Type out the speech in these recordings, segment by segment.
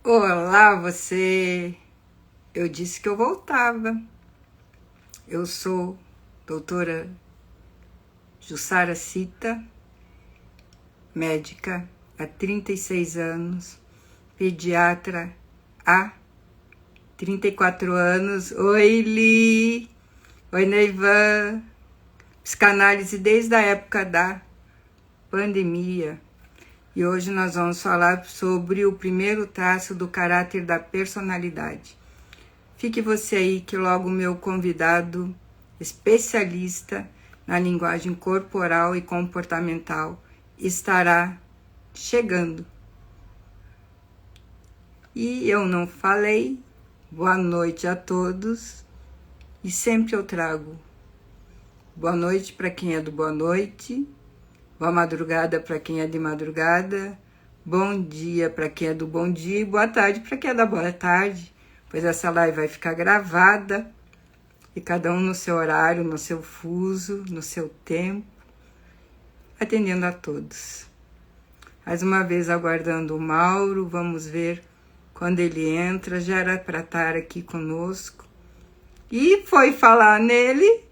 Olá, você! Eu disse que eu voltava. Eu sou doutora Jussara Cita, médica há 36 anos, pediatra há 34 anos. Oi, Li! Oi, Neivan! Psicanálise desde a época da pandemia. E hoje nós vamos falar sobre o primeiro traço do caráter da personalidade. Fique você aí que logo o meu convidado, especialista na linguagem corporal e comportamental, estará chegando. E eu não falei, boa noite a todos, e sempre eu trago boa noite para quem é do boa noite, boa madrugada para quem é de madrugada, bom dia para quem é do bom dia e boa tarde para quem é da boa tarde, pois essa live vai ficar gravada e cada um no seu horário, no seu fuso, no seu tempo, atendendo a todos. Mais uma vez aguardando o Mauro, vamos ver quando ele entra, já era para estar aqui conosco. E foi falar nele,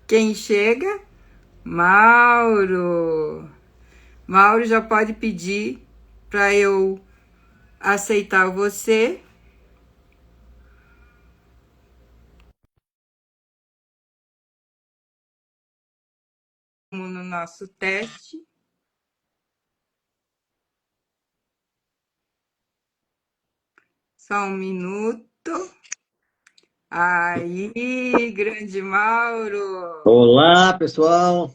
quem chega? Mauro. Mauro já pode pedir para eu aceitar você. No nosso teste. Só um minuto. Aí, grande Mauro. Olá, pessoal.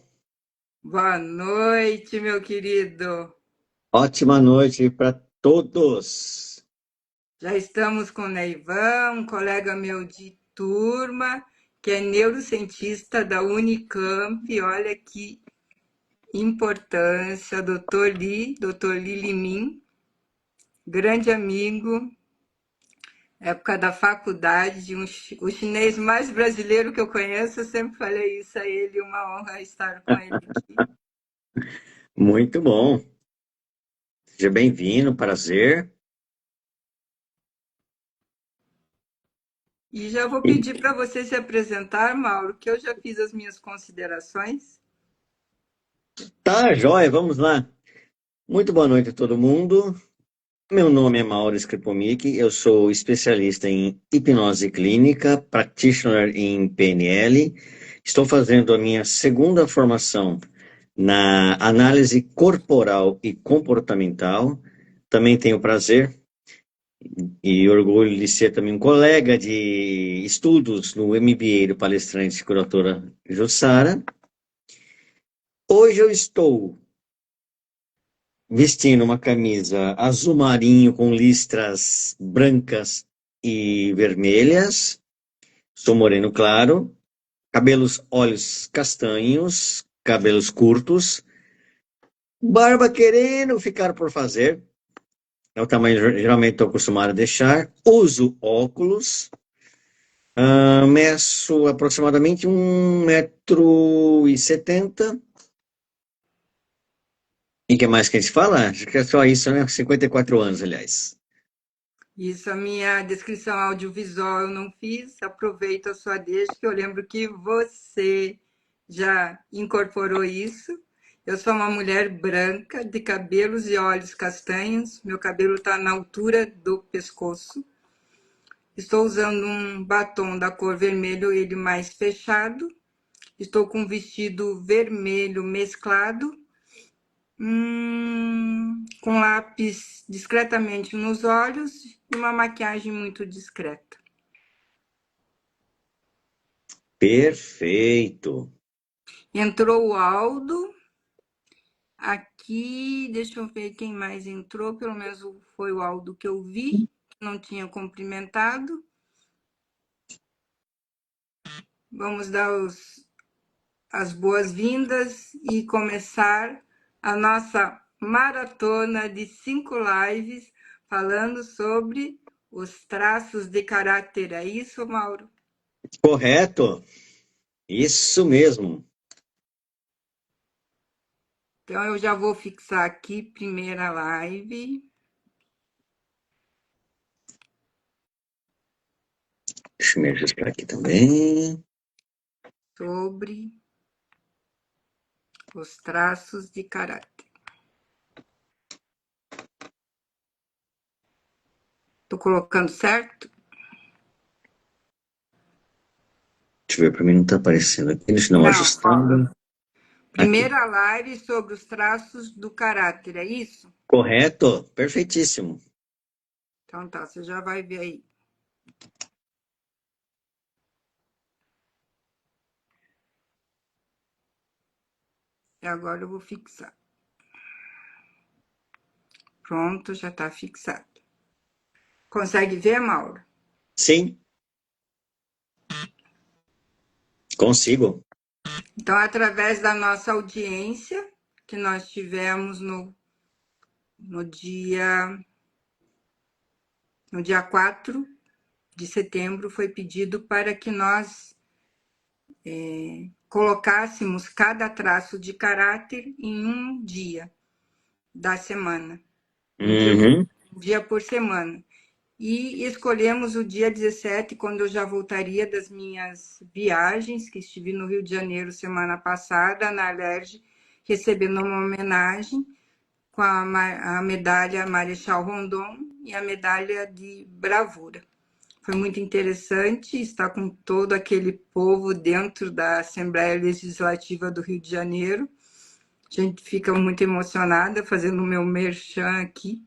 Boa noite, meu querido. Ótima noite para todos. Já estamos com o Neivan, um colega meu de turma, que é neurocientista da Unicamp. Olha que importância, Dr. Li Limin, grande amigo, época da faculdade, o chinês mais brasileiro que eu conheço. Eu sempre falei isso a ele, uma honra estar com ele aqui. Muito bom. Seja bem-vindo, prazer. E já vou E pedir para você se apresentar, Mauro, que eu já fiz as minhas considerações. tá, joia, vamos lá. Muito boa noite a todo mundo. Meu nome é Mauro Skripomic, eu sou especialista em hipnose clínica, practitioner em PNL. Estou fazendo a minha segunda formação na análise corporal e comportamental. Também tenho o prazer e orgulho de ser também um colega de estudos no MBA do palestrante e curatora Jussara. Hoje eu estou vestindo uma camisa azul marinho com listras brancas e vermelhas. Sou moreno claro, olhos castanhos, cabelos curtos, barba querendo ficar por fazer. É o tamanho que geralmente estou acostumado a deixar. Uso óculos. Meço aproximadamente 1,70 m. E o que mais que a gente fala? Acho que é só isso, né? 54 anos, aliás. Isso, a minha descrição audiovisual eu não fiz. Aproveito a sua deixa, que eu lembro que você já incorporou isso. Eu sou uma mulher branca, de cabelos e olhos castanhos. Meu cabelo está na altura do pescoço. Estou usando um batom da cor vermelho, ele mais fechado. Estou com um vestido vermelho mesclado, com lápis discretamente nos olhos e uma maquiagem muito discreta. Perfeito. Entrou o Aldo. Aqui, deixa eu ver quem mais entrou. Pelo menos foi o Aldo que eu vi, que não tinha cumprimentado. Vamos dar as boas-vindas e começar a nossa maratona de 5 lives falando sobre os traços de caráter. É isso, Mauro? Correto. Isso mesmo. Então, eu já vou fixar aqui, primeira live. Deixa eu me ajustar aqui também. Sobre os traços de caráter. Tô colocando certo? Deixa eu ver, para mim não está aparecendo aqui. Deixa eu dar uma Não, ó, ajustada. Aqui. primeira live sobre os traços do caráter, é isso? Correto? Perfeitíssimo. Então tá, você já vai ver aí. E agora eu vou fixar. Pronto, já está fixado. Consegue ver, Mauro? Sim, consigo. Então, através da nossa audiência, que nós tivemos no dia, no dia 4 de setembro, foi pedido para que nós colocássemos cada traço de caráter em um dia da semana, Uhum. um dia por semana. E escolhemos o dia 17, quando eu já voltaria das minhas viagens, que estive no Rio de Janeiro semana passada, na Alerj, recebendo uma homenagem com a medalha Marechal Rondon e a medalha de bravura. Foi muito interessante estar com todo aquele povo dentro da Assembleia Legislativa do Rio de Janeiro. A gente fica muito emocionada fazendo o meu merchan aqui.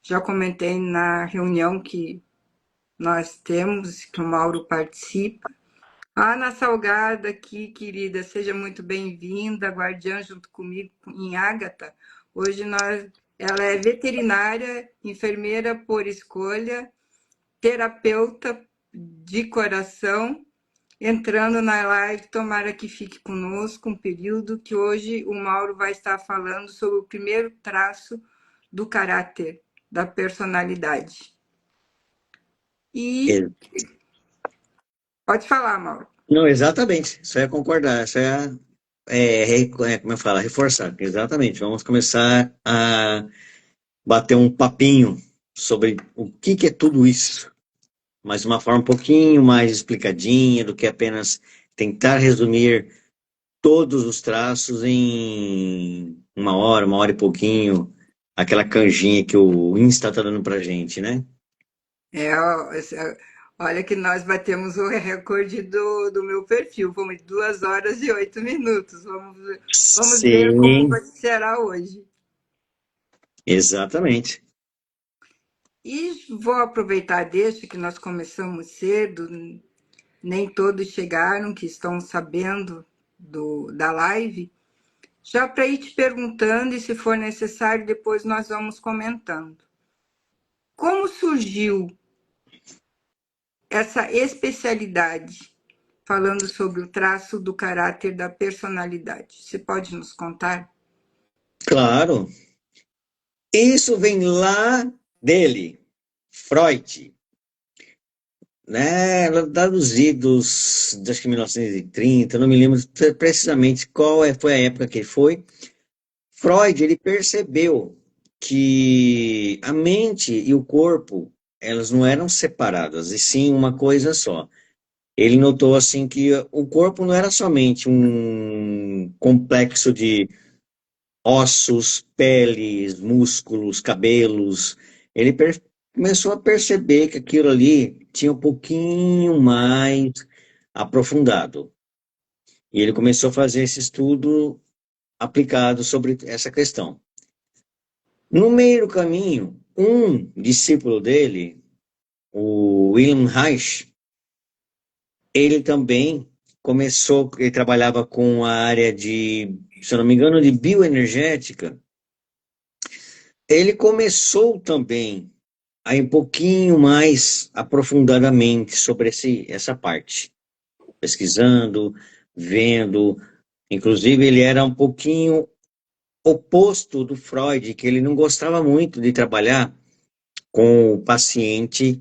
Já comentei na reunião que nós temos, que o Mauro participa. Ana Salgada aqui, querida, seja muito bem-vinda, guardiã junto comigo em Ágata. Hoje ela é veterinária, enfermeira por escolha, terapeuta de coração, entrando na live, tomara que fique conosco um período, que hoje o Mauro vai estar falando sobre o primeiro traço do caráter, da personalidade. E E- pode falar, Mauro. Não, exatamente. Isso é concordar. Isso como eu falo, reforçar. Exatamente. Vamos começar a bater um papinho sobre o que é tudo isso, mas de uma forma um pouquinho mais explicadinha do que apenas tentar resumir todos os traços em uma hora e pouquinho, aquela canjinha que o Insta tá dando pra gente, né? Olha que nós batemos o recorde do meu perfil. Fomos 2 horas e 8 minutos. Vamos ver como Sim, será hoje. exatamente. E vou aproveitar deixa que nós começamos cedo, nem todos chegaram, que estão sabendo da live, já para ir te perguntando e, se for necessário, depois nós vamos comentando. Como surgiu essa especialidade, falando sobre o traço do caráter da personalidade? Você pode nos contar? Claro. Isso vem lá dele, Freud, né? Dados idos, acho que 1930, não me lembro precisamente foi a época que foi. Freud, ele percebeu que a mente e o corpo, elas não eram separadas, e sim uma coisa só. Ele notou assim que o corpo não era somente um complexo de ossos, peles, músculos, cabelos. Ele começou a perceber que aquilo ali tinha um pouquinho mais aprofundado. E ele começou a fazer esse estudo aplicado sobre essa questão. No meio do caminho, um discípulo dele, o Wilhelm Reich, ele também ele trabalhava com a área de, se eu não me engano, de bioenergética. Ele começou também a ir um pouquinho mais aprofundadamente sobre essa parte, pesquisando, vendo. Inclusive, ele era um pouquinho oposto do Freud, que ele não gostava muito de trabalhar com o paciente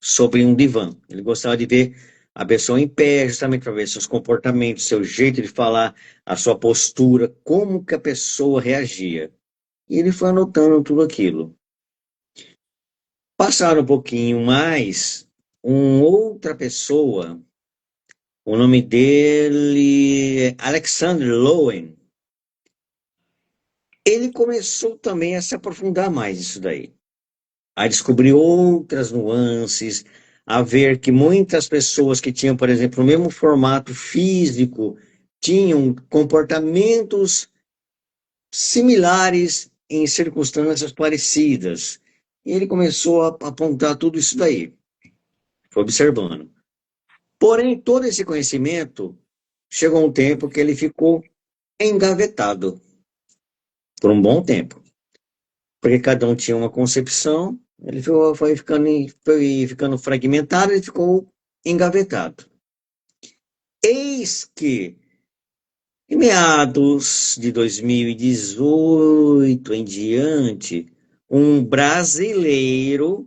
sobre um divã. Ele gostava de ver a pessoa em pé, justamente para ver seus comportamentos, seu jeito de falar, a sua postura, como que a pessoa reagia. E ele foi anotando tudo aquilo. Passaram um pouquinho mais, outra pessoa, o nome dele é Alexander Lowen. Ele começou também a se aprofundar mais nisso daí, a descobrir outras nuances, a ver que muitas pessoas que tinham, por exemplo, o mesmo formato físico, tinham comportamentos similares em circunstâncias parecidas. E ele começou a apontar tudo isso daí, foi observando. Porém, todo esse conhecimento chegou um tempo que ele ficou engavetado por um bom tempo, porque cada um tinha uma concepção, ele foi ficando fragmentado e ficou engavetado. Eis que, em meados de 2018 em diante, um brasileiro,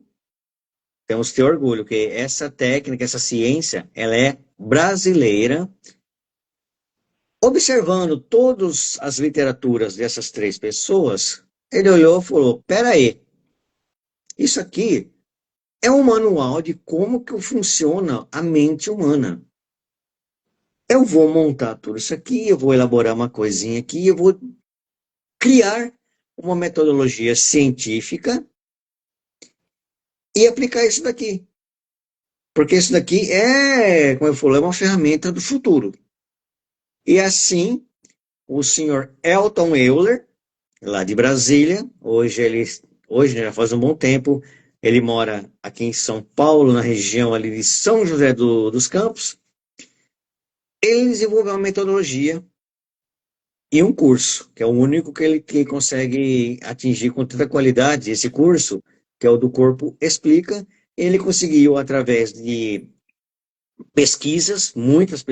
temos que ter orgulho, que essa técnica, essa ciência, ela é brasileira, observando todas as literaturas dessas três pessoas, ele olhou e falou: peraí, isso aqui é um manual de como que funciona a mente humana. Eu vou montar tudo isso aqui, eu vou elaborar uma coisinha aqui, eu vou criar uma metodologia científica e aplicar isso daqui. Porque isso daqui é, como eu falei, é uma ferramenta do futuro. E assim, o senhor Elton Euler, lá de Brasília, hoje, né, já faz um bom tempo, ele mora aqui em São Paulo, na região ali de São José dos Campos. Ele desenvolveu uma metodologia e um curso, que é o único que consegue atingir com tanta qualidade. Esse curso, que é o do Corpo Explica, ele conseguiu, através de pesquisas, muitos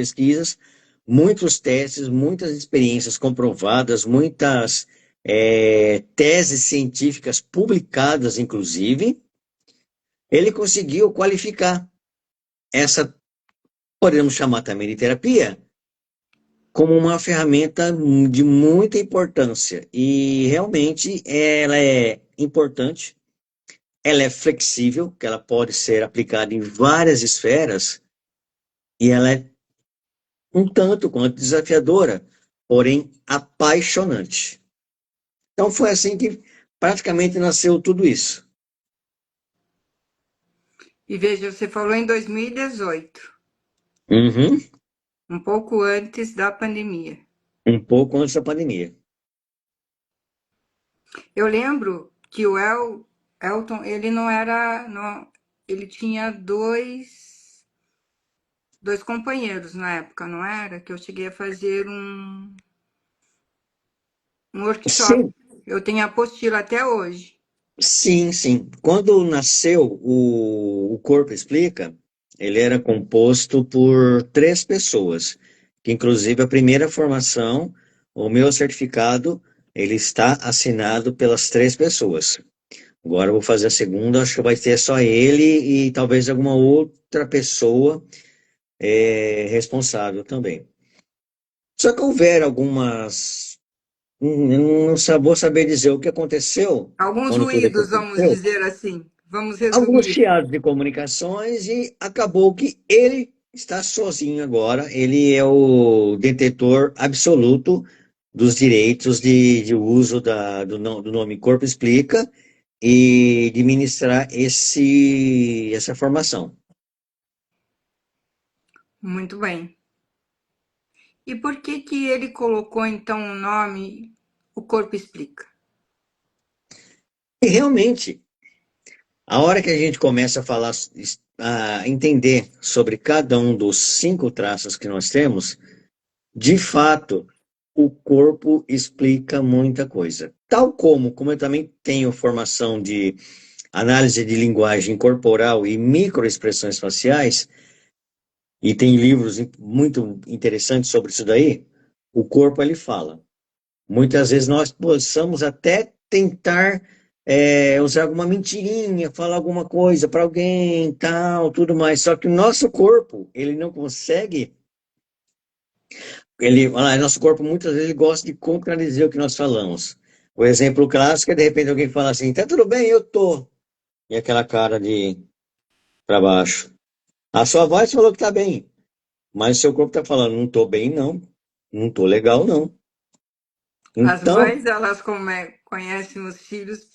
testes, muitas experiências comprovadas, muitas teses científicas publicadas, inclusive, ele conseguiu qualificar essa, podemos chamar também de terapia, como uma ferramenta de muita importância. E realmente ela é importante, ela é flexível, que ela pode ser aplicada em várias esferas, e ela é um tanto quanto desafiadora, porém apaixonante. Então foi assim que praticamente nasceu tudo isso. E veja, você falou em 2018, Uhum. um pouco antes da pandemia. Um pouco antes da pandemia. Eu lembro que o Elton, ele não era, não, ele tinha dois companheiros na época, não era? Que eu cheguei a fazer um workshop. Sim, Eu tenho a apostila até hoje. sim, sim. Quando nasceu o Corpo Explica, ele era composto por três pessoas, que inclusive a primeira formação, o meu certificado, ele está assinado pelas três pessoas. Agora eu vou fazer a segunda, acho que vai ter só ele e talvez alguma outra pessoa responsável também. Só que houveram algumas. Eu não vou saber dizer o que aconteceu Alguns quando tudo ruídos, vamos aconteceu. dizer assim. Vamos Alguns resumir. chiados de comunicações e acabou que ele está sozinho agora. Ele é o detentor absoluto dos direitos de uso do nome Corpo Explica e de ministrar essa formação. Muito bem. E por que que ele colocou então o nome O Corpo Explica? E realmente, a hora que a gente começa a falar, a entender sobre cada um dos cinco traços que nós temos, de fato, o corpo explica muita coisa. Tal como eu também tenho formação de análise de linguagem corporal e microexpressões faciais, e tem livros muito interessantes sobre isso daí, o corpo ele fala. Muitas vezes nós possamos até tentar usar alguma mentirinha, falar alguma coisa para alguém, tal, tudo mais. Só que o nosso corpo, ele não consegue. Nosso corpo muitas vezes ele gosta de contradizer o que nós falamos. O exemplo clássico é de repente alguém fala assim: tá tudo bem, eu tô. E aquela cara de para baixo. A sua voz falou que tá bem, mas o seu corpo tá falando, não tô bem, não. Não tô legal, não. As Então, mães, elas conhecem os filhos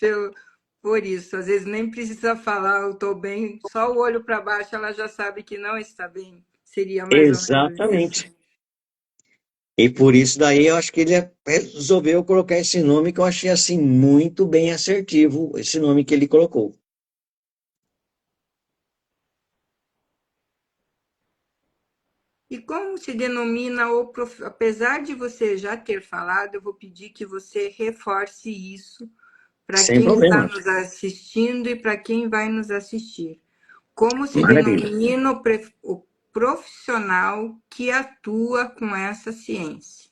por isso. Às vezes nem precisa falar, eu estou bem, só o olho para baixo ela já sabe que não está bem. Seria mais ou menos isso. exatamente. E por isso daí eu acho que ele resolveu colocar esse nome que eu achei assim muito bem assertivo, esse nome que ele colocou. E como se denomina apesar de você já ter falado, eu vou pedir que você reforce isso para Sem quem está problema. nos assistindo e para quem vai nos assistir. Como se Maravilha. denomina o profissional que atua com essa ciência?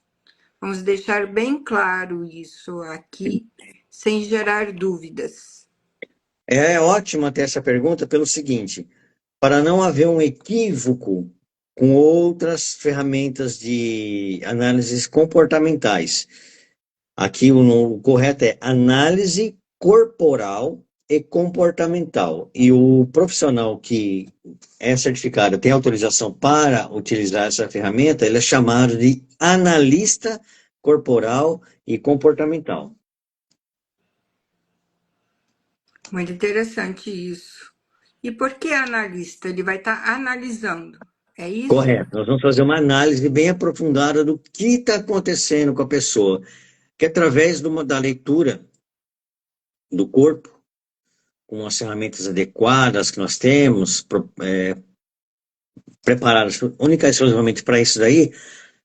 Vamos deixar bem claro isso aqui, sem gerar dúvidas. É ótimo ter essa pergunta pelo seguinte, para não haver um equívoco com outras ferramentas de análises comportamentais. Aqui o correto é análise corporal e comportamental. E o profissional que é certificado, tem autorização para utilizar essa ferramenta, ele é chamado de analista corporal e comportamental. Muito interessante isso. E por que analista? Ele vai estar analisando. É isso? Correto. Nós vamos fazer uma análise bem aprofundada do que está acontecendo com a pessoa, que através da leitura do corpo, com as ferramentas adequadas que nós temos, preparadas única e exclusivamente para isso daí,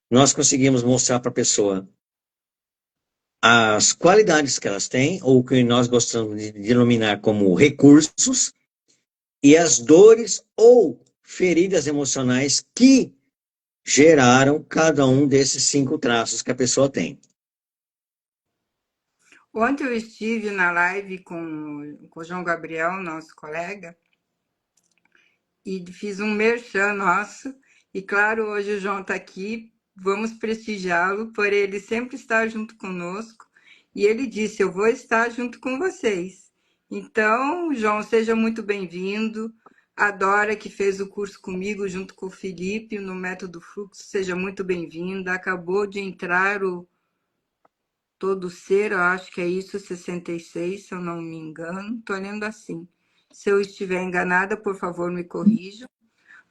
nós conseguimos mostrar para a pessoa as qualidades que elas têm, ou o que nós gostamos de denominar como recursos, e as dores ou feridas emocionais que geraram cada um desses 5 traços que a pessoa tem. Ontem eu estive na live com o João Gabriel, nosso colega, e fiz um merchan nosso. E claro, hoje o João está aqui, vamos prestigiá-lo por ele sempre estar junto conosco. E ele disse: Eu vou estar junto com vocês. Então, João, seja muito bem-vindo. A Dora, que fez o curso comigo, junto com o Felipe, no Método Fluxo, seja muito bem-vinda. Acabou de entrar o Todo Ser, eu acho que é isso, 66, se eu não me engano. Estou lendo assim. Se eu estiver enganada, por favor, me corrijam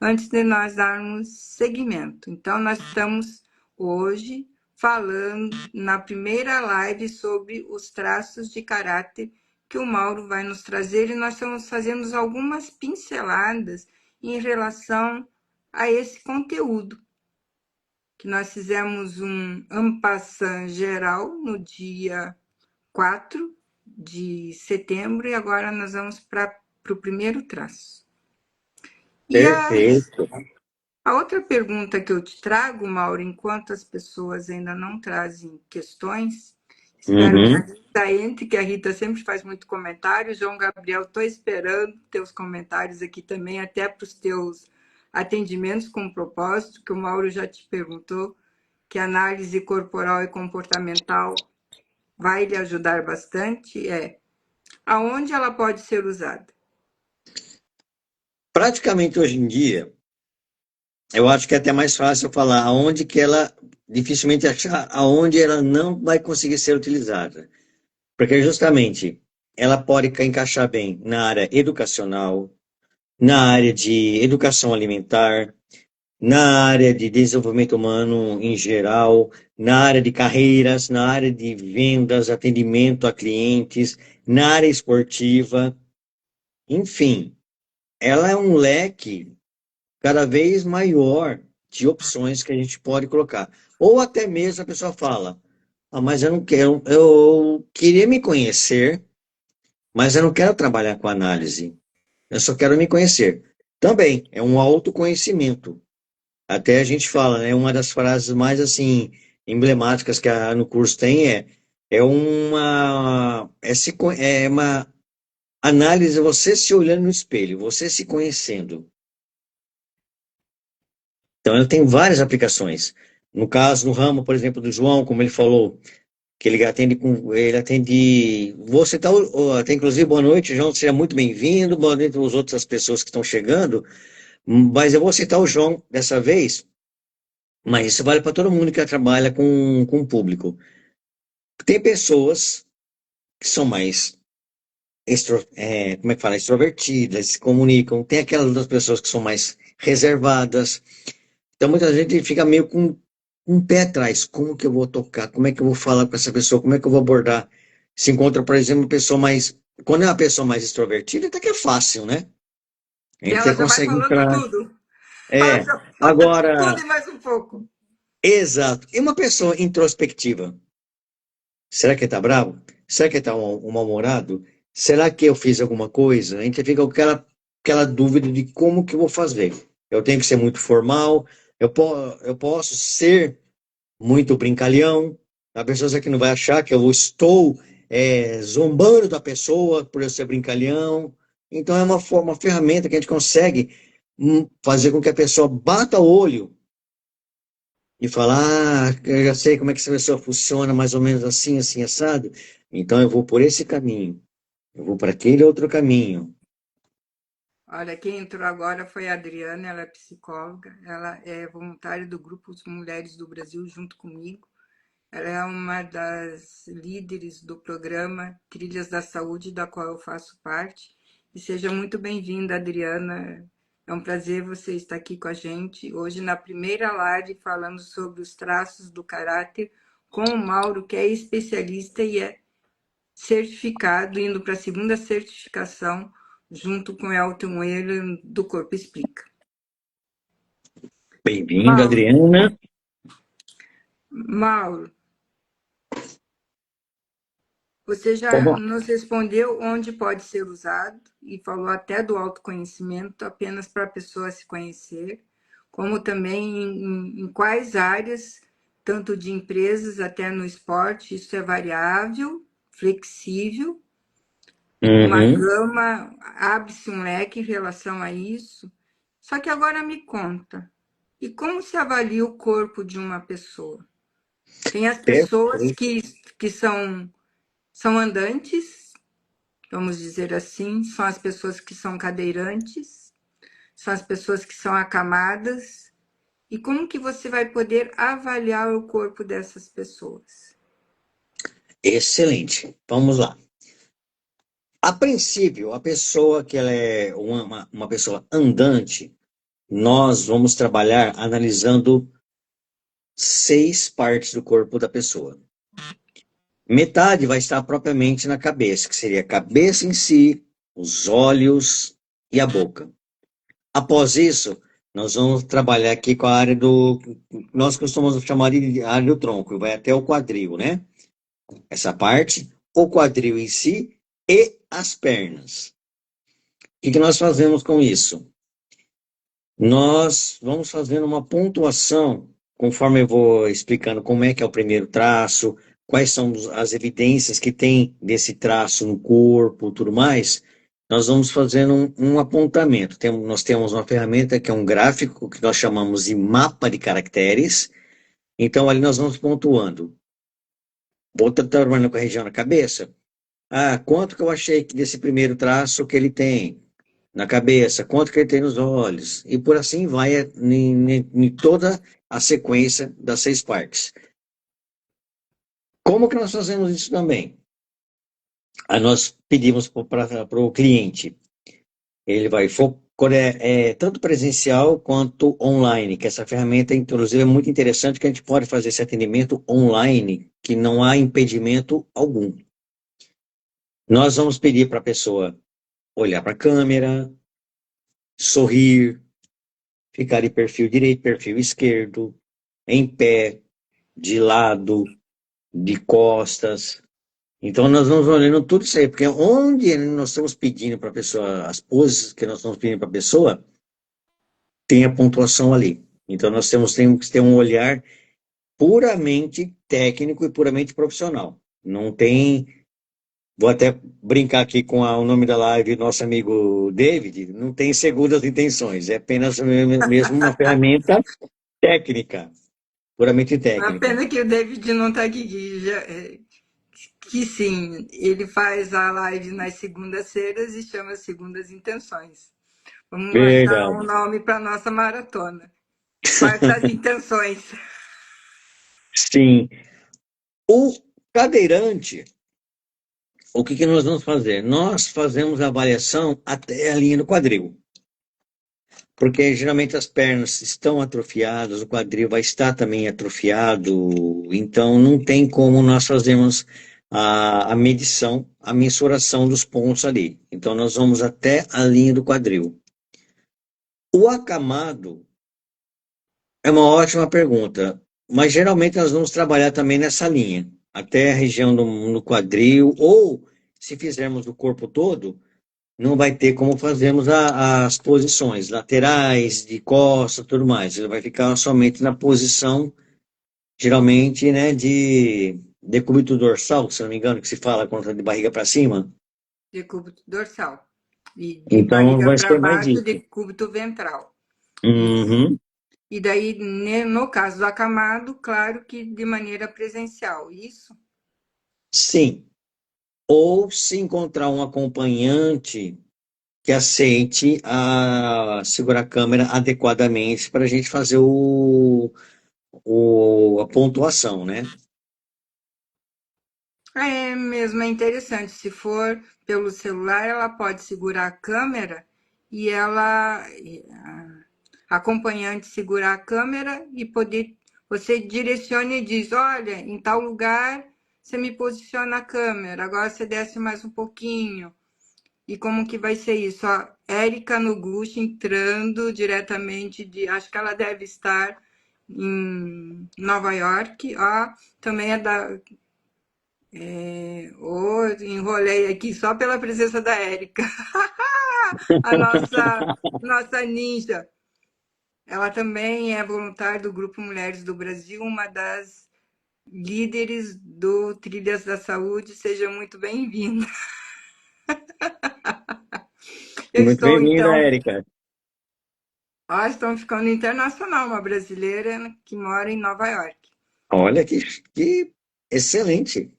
antes de nós darmos seguimento. Então, nós estamos hoje falando na primeira live sobre os traços de caráter que o Mauro vai nos trazer e nós estamos fazendo algumas pinceladas em relação a esse conteúdo, que nós fizemos um en passant geral no dia 4 de setembro e agora nós vamos para o primeiro traço. E Perfeito. a outra pergunta que eu te trago, Mauro, enquanto as pessoas ainda não trazem questões, espero que a Uhum. Rita entre, que a Rita sempre faz muito comentário. João Gabriel, estou esperando teus comentários aqui também, até para os teus atendimentos com propósito, que o Mauro já te perguntou, que análise corporal e comportamental vai lhe ajudar bastante, aonde ela pode ser usada? Praticamente hoje em dia, eu acho que é até mais fácil falar aonde que ela dificilmente achar aonde ela não vai conseguir ser utilizada. Porque justamente ela pode encaixar bem na área educacional, na área de educação alimentar, na área de desenvolvimento humano em geral, na área de carreiras, na área de vendas, atendimento a clientes, na área esportiva, enfim, ela é um leque cada vez maior de opções que a gente pode colocar. Ou até mesmo a pessoa fala, ah, mas eu não quero, eu queria me conhecer, mas eu não quero trabalhar com análise, eu só quero me conhecer. Também é um autoconhecimento. Até a gente fala, né? Uma das frases mais assim emblemáticas que no curso tem é uma análise, você se olhando no espelho, você se conhecendo. Então, ela tem várias aplicações. No caso, no ramo, por exemplo, do João, como ele falou, que ele atende, vou citar, até inclusive, boa noite, João, seja muito bem-vindo, boa noite às outras pessoas que estão chegando, Mas eu vou citar o João dessa vez, mas isso vale para todo mundo que trabalha com o público. Tem pessoas que são mais como é que fala? Extrovertidas, se comunicam. Tem aquelas das pessoas que são mais reservadas. Então, muita gente fica meio com um pé atrás. Como que eu vou tocar? Como é que eu vou falar com essa pessoa? Como é que eu vou abordar? Se encontra, por exemplo, uma pessoa mais. Quando é uma pessoa mais extrovertida, até que é fácil, né? A Que gente ela até já vai consegue falando entrar. tudo. Ela É. já fala tudo Agora, e mais um pouco. exato. E uma pessoa introspectiva? Será que ele tá bravo? Será que ele tá um mal-humorado? Será que eu fiz alguma coisa? A gente fica com aquela dúvida de como que eu vou fazer. Eu tenho que ser muito formal, eu posso ser muito brincalhão. A pessoa que não vai achar que eu estou zombando da pessoa por eu ser brincalhão. Então é uma ferramenta que a gente consegue fazer com que a pessoa bata o olho e falar, eu já sei como é que essa pessoa funciona, mais ou menos assim, assim, assado. Então eu vou por esse caminho, eu vou para aquele outro caminho. Olha, quem entrou agora foi a Adriana, ela é psicóloga, ela é voluntária do Grupo Mulheres do Brasil junto comigo. Ela é uma das líderes do programa Trilhas da Saúde, da qual eu faço parte. E seja muito bem-vinda, Adriana. É um prazer você estar aqui com a gente. Hoje, na primeira live, falando sobre os traços do caráter, com o Mauro, que é especialista e é certificado, indo para a segunda certificação, junto com Elton Whelan, do Corpo Explica. Bem-vinda, Mauro, Adriana. Mauro, você já Como? nos respondeu onde pode ser usado e falou até do autoconhecimento apenas para a pessoa se conhecer, como também em quais áreas, tanto de empresas até no esporte, isso é variável, flexível, uma Uhum. gama, abre-se um leque em relação a isso. Só que agora me conta, e como se avalia o corpo de uma pessoa? Tem as pessoas Perfeito. que são andantes, vamos dizer assim, são as pessoas que são cadeirantes, são as pessoas que são acamadas. E como que você vai poder avaliar o corpo dessas pessoas? Excelente. Vamos lá. A princípio, a pessoa que ela é uma pessoa andante, nós vamos trabalhar analisando 6 partes do corpo da pessoa. Metade vai estar propriamente na cabeça, que seria a cabeça em si, os olhos e a boca. Após isso, nós vamos trabalhar aqui com a área do. Nós costumamos chamar de área do tronco, vai até o quadril, né? Essa parte, o quadril em si e as pernas. O que nós fazemos com isso? Nós vamos fazendo uma pontuação, conforme eu vou explicando como é que é o primeiro traço, quais são as evidências que tem desse traço no corpo, tudo mais. Nós vamos fazendo um apontamento. Nós temos uma ferramenta que é um gráfico que nós chamamos de mapa de caracteres. Então ali nós vamos pontuando. Vou estar trabalhando com a região da cabeça. Ah, quanto que eu achei que desse primeiro traço que ele tem na cabeça, quanto que ele tem nos olhos, e por assim vai em toda a sequência das 6 partes. Como que nós fazemos isso também? Aí nós pedimos para o cliente, ele vai quando tanto presencial quanto online, que essa ferramenta, inclusive, é muito interessante, que a gente pode fazer esse atendimento online, que não há impedimento algum. Nós vamos pedir para a pessoa olhar para a câmera, sorrir, ficar de perfil direito, perfil esquerdo, em pé, de lado, de costas. Então nós vamos olhando tudo isso aí, porque onde nós estamos pedindo para a pessoa, as poses que nós estamos pedindo para a pessoa, tem a pontuação ali. Então temos que ter um olhar puramente técnico e puramente profissional. Não tem. Vou até brincar aqui com o nome da live, nosso amigo David, não tem segundas intenções, é apenas mesmo uma ferramenta técnica, puramente Uma técnica. pena que o David não está aqui, que sim, ele faz a live nas segundas-feiras e chama Segundas Intenções. Vamos achar um Verdade. nome para nossa maratona. Quais as intenções? Sim. O cadeirante, o que que nós vamos fazer? Nós fazemos a avaliação até a linha do quadril, porque geralmente as pernas estão atrofiadas, o quadril vai estar também atrofiado, então não tem como nós fazermos a medição, a mensuração dos pontos ali. Então nós vamos até a linha do quadril. O acamado é uma ótima pergunta, mas geralmente nós vamos trabalhar também nessa linha, até a região no quadril, ou se fizermos do corpo todo, não vai ter como fazermos as posições laterais, de costa, tudo mais. Ele vai ficar somente na posição, geralmente, né, de decúbito dorsal, se não me engano, que se fala quando tá de barriga para cima. Decúbito dorsal. E de Então barriga vai para ser mais baixo, isso. decúbito ventral. Isso. Uhum. E daí, no caso do acamado, claro que de maneira presencial. Isso? Sim. Ou se encontrar um acompanhante que aceite segurar a câmera adequadamente para a gente fazer a pontuação, né? É mesmo, é interessante. Se for pelo celular, ela pode segurar a câmera e a acompanhante segurar a câmera e poder, você direciona e diz, olha, em tal lugar você me posiciona a câmera, agora você desce mais um pouquinho. E como que vai ser isso? Ó, Érica Noguchi entrando diretamente acho que ela deve estar em Nova York, ó, também é da enrolei aqui só pela presença da Érica, a nossa ninja. Ela também é voluntária do Grupo Mulheres do Brasil, uma das líderes do Trilhas da Saúde. Seja muito bem-vinda. Eu Muito estou, bem-vinda, então, Érica. estamos ficando internacional, uma brasileira que mora em Nova York. Olha que excelente,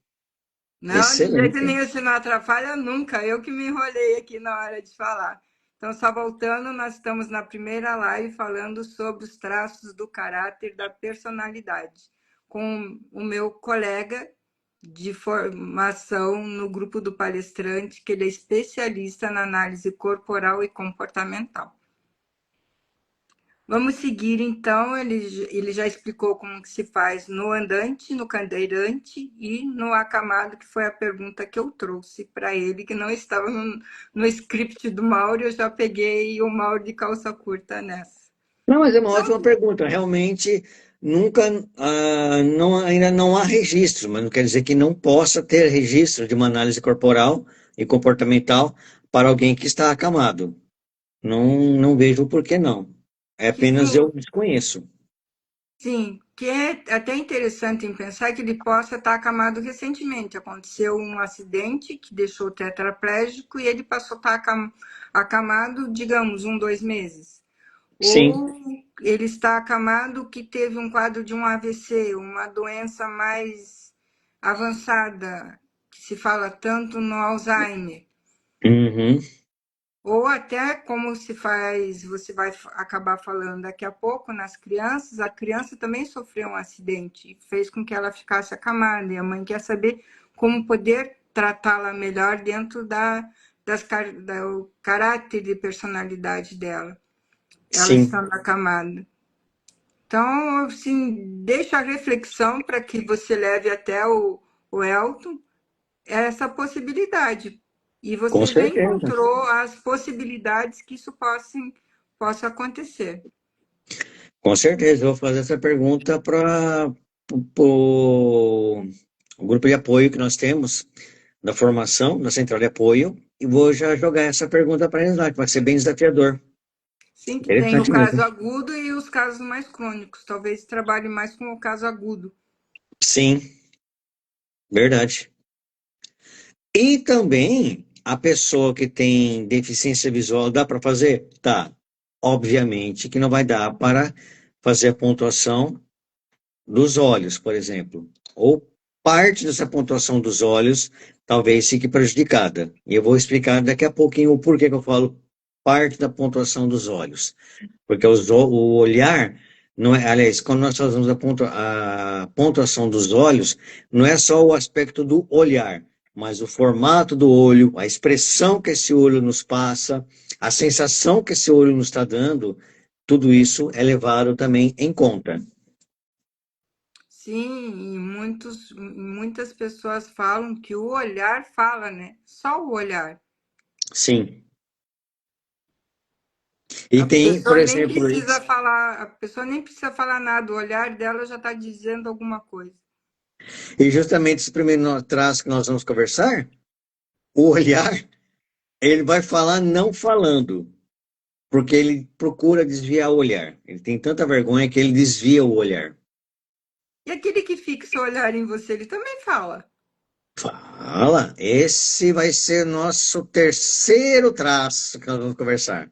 Não, de jeito excelente. nenhum, isso não atrapalha nunca. Eu que me enrolei aqui na hora de falar. Então, só voltando, nós estamos na primeira live falando sobre os traços do caráter da personalidade, com o meu colega de formação no grupo do palestrante, que ele é especialista na análise corporal e comportamental. Vamos seguir, então. Ele já explicou como que se faz no andante, no cadeirante e no acamado, que foi a pergunta que eu trouxe para ele, que não estava no script do Mauro. Eu já peguei o Mauro de calça curta nessa. Não, mas é uma ótima Então, pergunta. Realmente, nunca, ainda não há registro, mas não quer dizer que não possa ter registro de uma análise corporal e comportamental para alguém que está acamado. Não, não vejo por que não. É que apenas eu desconheço. sim, que é até interessante em pensar que ele possa estar acamado recentemente. Aconteceu um acidente que deixou o tetraplégico e ele passou a estar acamado, digamos, 2 meses. Sim. Ou ele está acamado que teve um quadro de um AVC, uma doença mais avançada, que se fala tanto no Alzheimer. Uhum. Ou até como se faz, você vai acabar falando daqui a pouco nas crianças, a criança também sofreu um acidente e fez com que ela ficasse acamada, e a mãe quer saber como poder tratá-la melhor dentro do caráter de personalidade dela, ela Sim, estando acamada. Então, assim, deixa a reflexão para que você leve até o Elton essa possibilidade. E com você já certeza. encontrou as possibilidades que isso possa acontecer. Com certeza, eu vou fazer essa pergunta para o grupo de apoio que nós temos, da formação, da central de apoio, e vou já jogar essa pergunta para eles lá, que vai ser bem desafiador. Sim, que tem o Interessante caso mesmo. agudo e os casos mais crônicos. Talvez trabalhe mais com o caso agudo. Sim, verdade. E também a pessoa que tem deficiência visual, dá para fazer? Tá. Obviamente que não vai dar para fazer a pontuação dos olhos, por exemplo. Ou parte dessa pontuação dos olhos talvez fique prejudicada. E eu vou explicar daqui a pouquinho o porquê que eu falo parte da pontuação dos olhos. Porque o olhar, não é, aliás, quando nós fazemos a pontuação dos olhos, não é só o aspecto do olhar, mas o formato do olho, a expressão que esse olho nos passa, a sensação que esse olho nos está dando, tudo isso é levado também em conta. Sim, muitas pessoas falam que o olhar fala, né? Só o olhar. Sim. E A tem, por pessoa nem exemplo, precisa falar, a pessoa nem precisa falar nada, o olhar dela já está dizendo alguma coisa. e justamente esse primeiro traço que nós vamos conversar, o olhar, ele vai falar não falando, porque ele procura desviar o olhar. Ele tem tanta vergonha que ele desvia o olhar. E aquele que fixa o olhar em você, ele também fala. Fala, esse vai ser nosso terceiro traço que nós vamos conversar.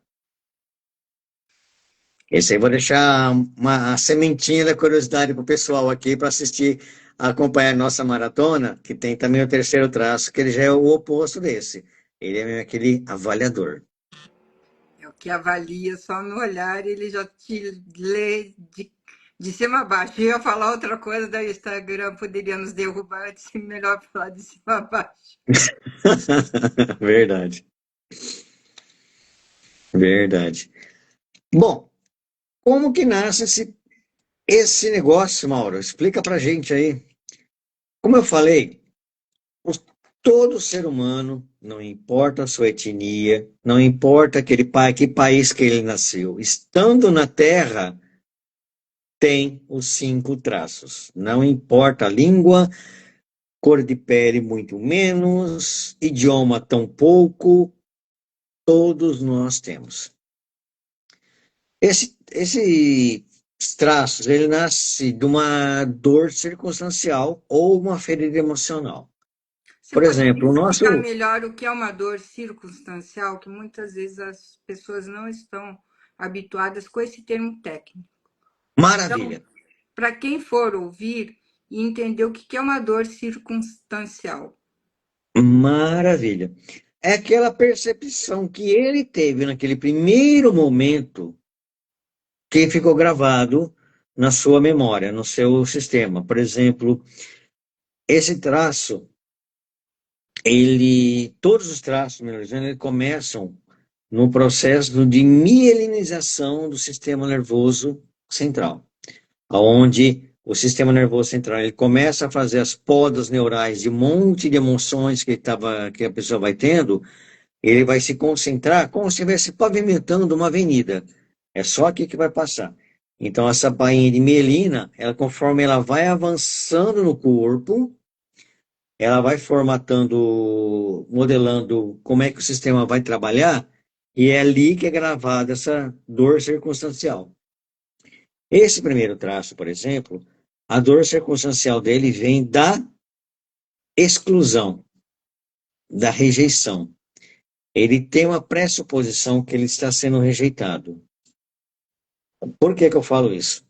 Esse aí eu vou deixar uma a sementinha da curiosidade para o pessoal aqui para assistir, acompanhar a nossa maratona, que tem também o terceiro traço, que ele já é o oposto desse. Ele é meio aquele avaliador. É o que avalia só no olhar, ele já te lê de cima a baixo. Eu ia falar outra coisa da Instagram, poderia nos derrubar, eu disse melhor falar de cima a baixo. Verdade, verdade. Bom, como que nasce esse negócio, Mauro? Explica pra gente aí. Como eu falei, os- todo ser humano, não importa a sua etnia, não importa aquele pai, que país que ele nasceu, estando na Terra, tem os cinco traços. Não importa a língua, cor de pele, muito menos, idioma, tão pouco, todos nós temos. Esses traços, ele nasce de uma dor circunstancial ou uma ferida emocional. Você Por pode me exemplo, o explicar nosso. melhor o que é uma dor circunstancial, que muitas vezes as pessoas não estão habituadas com esse termo técnico. Então, Maravilha, para quem for ouvir e entender o que é uma dor circunstancial. maravilha. É aquela percepção que ele teve naquele primeiro momento que ficou gravado na sua memória, no seu sistema. Por exemplo, esse traço, todos os traços, melhor dizendo, eles começam no processo de mielinização do sistema nervoso central, onde o sistema nervoso central ele começa a fazer as podas neurais de um monte de emoções que a pessoa vai tendo, ele vai se concentrar como se estivesse pavimentando uma avenida. É só aqui que vai passar. Então, essa bainha de mielina, ela, conforme ela vai avançando no corpo, ela vai formatando, modelando como é que o sistema vai trabalhar, e é ali que é gravada essa dor circunstancial. Esse primeiro traço, por exemplo, a dor circunstancial dele vem da exclusão, da rejeição. Ele tem uma pressuposição que ele está sendo rejeitado. Por que que eu falo isso?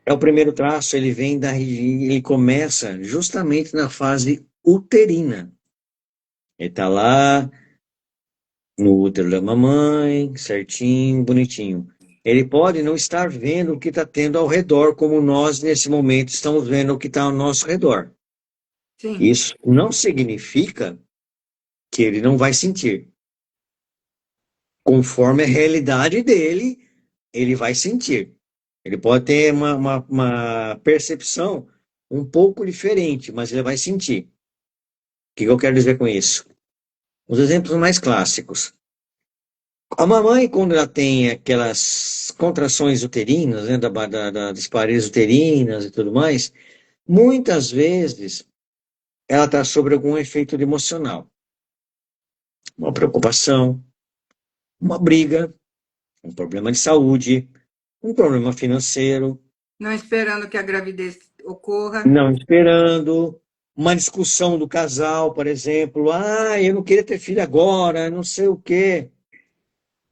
É o primeiro traço, ele começa justamente na fase uterina. Ele está lá no útero da mamãe, certinho, bonitinho. Ele pode não estar vendo o que está tendo ao redor, como nós, nesse momento, estamos vendo o que está ao nosso redor. Sim. Isso não significa que ele não vai sentir. Conforme a realidade dele, ele vai sentir. Ele pode ter uma percepção um pouco diferente, mas ele vai sentir. O que eu quero dizer com isso? Os exemplos mais clássicos. A mamãe, quando ela tem aquelas contrações uterinas, né, das paredes uterinas e tudo mais, muitas vezes ela está sob algum efeito emocional. Uma preocupação, uma briga, um problema de saúde, um problema financeiro, Não esperando que a gravidez ocorra. não esperando, uma discussão do casal, por exemplo. Ah, eu não queria ter filho agora, não sei o quê.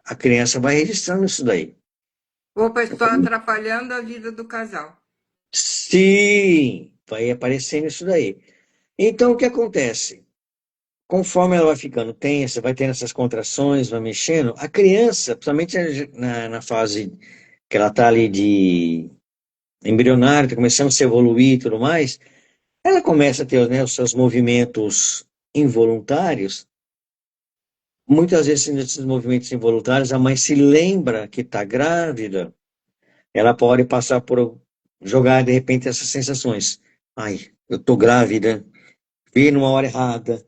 A criança vai registrando isso daí. Opa, estou atrapalhando a vida do casal. Sim, vai aparecendo isso daí. Então, o que acontece? conforme ela vai ficando tensa, vai tendo essas contrações, vai mexendo, a criança, principalmente na fase que ela está ali de embrionário, está começando a se evoluir e tudo mais, ela começa a ter, né, os seus movimentos involuntários. Muitas vezes, nesses movimentos involuntários, a mãe se lembra que está grávida, ela pode passar por jogar, de repente, essas sensações. Ai, eu estou grávida, vi numa hora errada.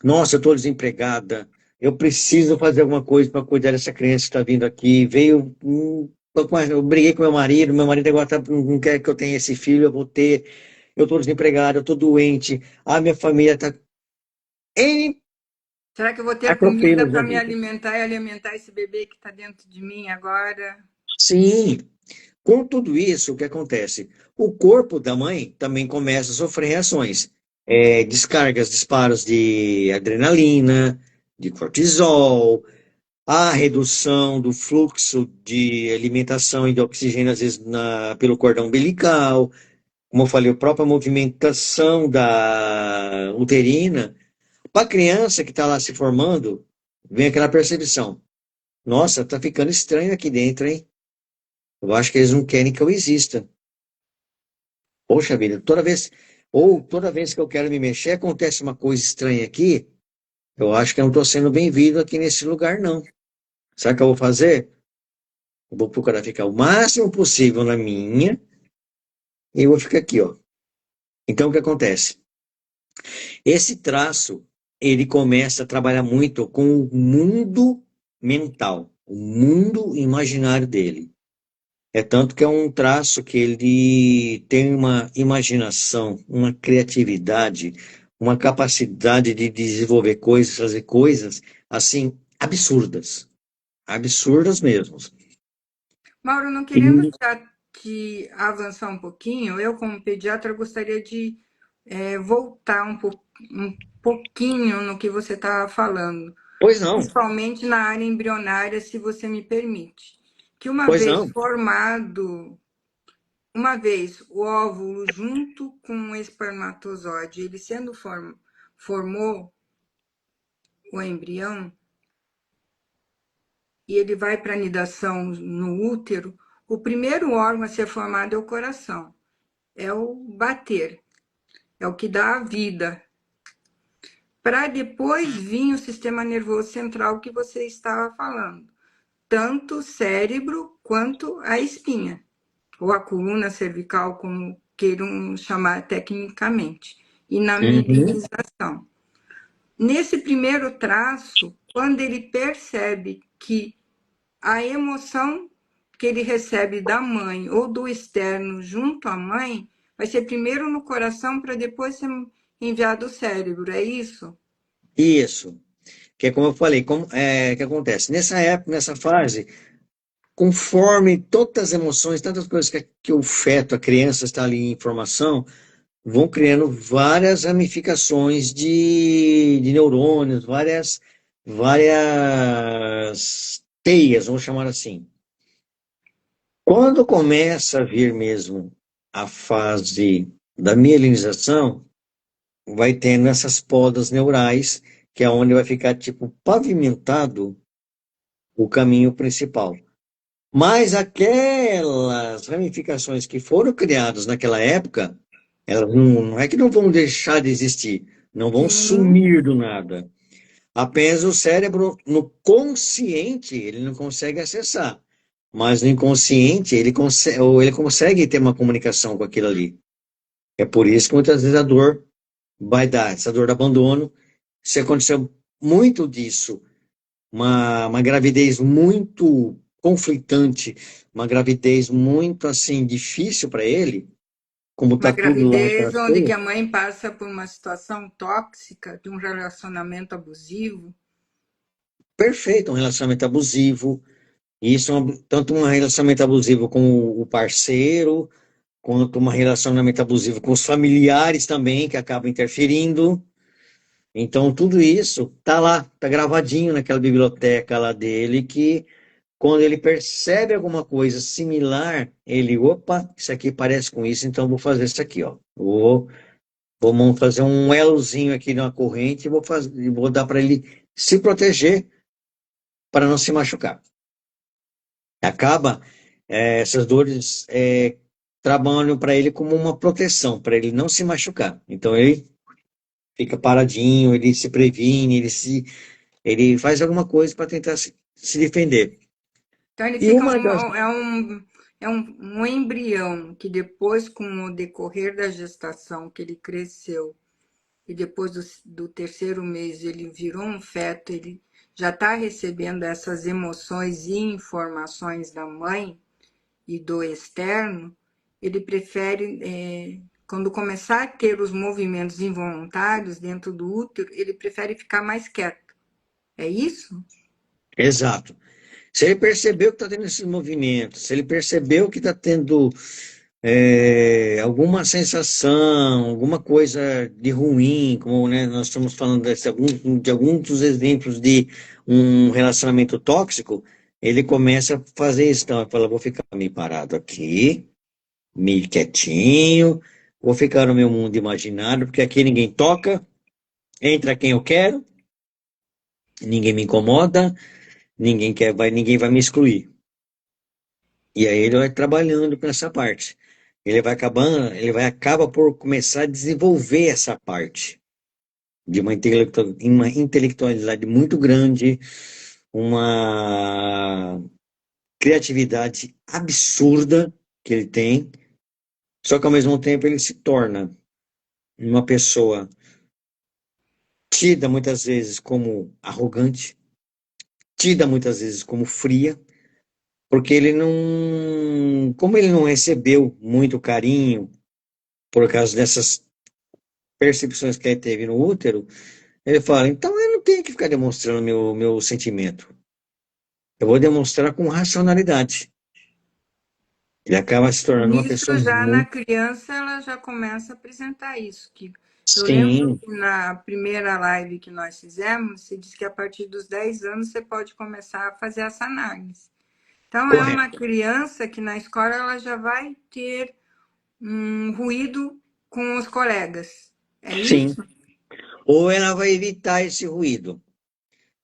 Nossa, eu estou desempregada. Eu preciso fazer alguma coisa para cuidar dessa criança que está vindo aqui. Veio. Eu briguei com meu marido agora não quer que eu tenha esse filho, eu vou ter. Eu estou desempregada, eu estou doente. A minha família está. N Será que eu vou ter comida atropelos para da me vida. alimentar e alimentar esse bebê que está dentro de mim agora? Sim, com tudo isso, o que acontece? O corpo da mãe também começa a sofrer reações. Descargas, disparos de adrenalina, de cortisol, a redução do fluxo de alimentação e de oxigênio, às vezes, pelo cordão umbilical, como eu falei, a própria movimentação da uterina. Para a criança que está lá se formando, vem aquela percepção: nossa, está ficando estranho aqui dentro, hein? Eu acho que eles não querem que eu exista. Poxa vida, toda vez que eu quero me mexer, acontece uma coisa estranha aqui. Eu acho que eu não estou sendo bem-vindo aqui nesse lugar, não. Sabe o que eu vou fazer? Eu vou procurar ficar o máximo possível na minha e eu vou ficar aqui, ó. Então, o que acontece? Esse traço, ele começa a trabalhar muito com o mundo mental, o mundo imaginário dele. É tanto que é um traço que ele tem uma imaginação, uma criatividade, uma capacidade de desenvolver coisas, fazer coisas, assim, absurdas. Absurdas mesmo. Mauro, não E, querendo te avançar um pouquinho, eu, como pediatra, gostaria de voltar um pouquinho no que você estava falando, pois não, principalmente na área embrionária, se você me permite. Que uma pois vez não. formado, uma vez o óvulo junto com o espermatozoide, ele sendo formou o embrião, e ele vai para a nidação no útero, o primeiro órgão a ser formado é o coração, é o bater, é o que dá a vida. Para depois vir o sistema nervoso central que você estava falando, tanto o cérebro quanto a espinha, ou a coluna cervical, como queiram chamar tecnicamente, e na Uhum. minimização. Nesse primeiro traço, quando ele percebe que a emoção que ele recebe da mãe ou do externo junto à mãe vai ser primeiro no coração para depois ser enviado ao cérebro, é isso? Isso, que é como eu falei, que acontece? Nessa época, nessa fase, conforme todas as emoções, tantas coisas que o feto, a criança está ali em formação, vão criando várias ramificações de neurônios, várias teias, vamos chamar assim. Quando começa a vir mesmo a fase da mielinização, vai tendo essas podas neurais, que é onde vai ficar tipo pavimentado o caminho principal. Mas aquelas ramificações que foram criadas naquela época, elas não é que não vão deixar de existir, não vão Sim, sumir do nada. Apenas o cérebro, no consciente, ele não consegue acessar. Mas no inconsciente, ele consegue ter uma comunicação com aquilo ali. É por isso que muitas vezes a dor vai dar, essa dor do abandono. Se aconteceu muito disso, uma gravidez muito conflitante, uma gravidez muito assim difícil para ele, como uma tá tudo lá gravidez naquelas onde que coisas, a mãe passa por uma situação tóxica, de um relacionamento abusivo, perfeito, um relacionamento abusivo, isso tanto um relacionamento abusivo com o parceiro, quanto um relacionamento abusivo com os familiares também, que acabam interferindo. Então, tudo isso tá lá, tá gravadinho naquela biblioteca lá dele, que quando ele percebe alguma coisa similar, ele, opa, isso aqui parece com isso, então vou fazer isso aqui, ó. Vou Fazer um elozinho aqui na corrente e vou dar para ele se proteger para não se machucar. Acaba, essas dores trabalham para ele como uma proteção, para ele não se machucar. Então ele fica paradinho, ele se previne, ele faz alguma coisa para tentar se defender. Então ele E fica uma das. um embrião que depois, com o decorrer da gestação, que ele cresceu, e depois do terceiro mês ele virou um feto, ele já está recebendo essas emoções e informações da mãe e do externo, ele prefere, quando começar a ter os movimentos involuntários dentro do útero, ele prefere ficar mais quieto. É isso? Exato. Se ele percebeu que está tendo esses movimentos, se ele percebeu que está tendo alguma sensação, alguma coisa de ruim, como né, nós estamos falando de alguns dos exemplos de um relacionamento tóxico, ele começa a fazer isso. Então, ele fala, vou ficar meio parado aqui, meio quietinho, vou ficar no meu mundo imaginário, porque aqui ninguém toca, entra quem eu quero, ninguém me incomoda, ninguém vai me excluir. E aí ele vai trabalhando com essa parte. Ele vai acaba por começar a desenvolver essa parte de uma intelectualidade muito grande, uma criatividade absurda que ele tem, só que ao mesmo tempo ele se torna uma pessoa tida muitas vezes como arrogante, tida muitas vezes como fria, porque como ele não recebeu muito carinho por causa dessas percepções que ele teve no útero, ele fala, então eu não tenho que ficar demonstrando meu sentimento. Eu vou demonstrar com racionalidade. Ele acaba se tornando uma pessoa Isso já na muito. criança ela já começa a apresentar isso. Que eu lembro Sim, que na primeira live que nós fizemos, você disse que a partir dos 10 anos você pode começar a fazer essa análise. Então é uma correto. criança que na escola ela já vai ter um ruído com os colegas. É Sim. isso? Ou ela vai evitar esse ruído.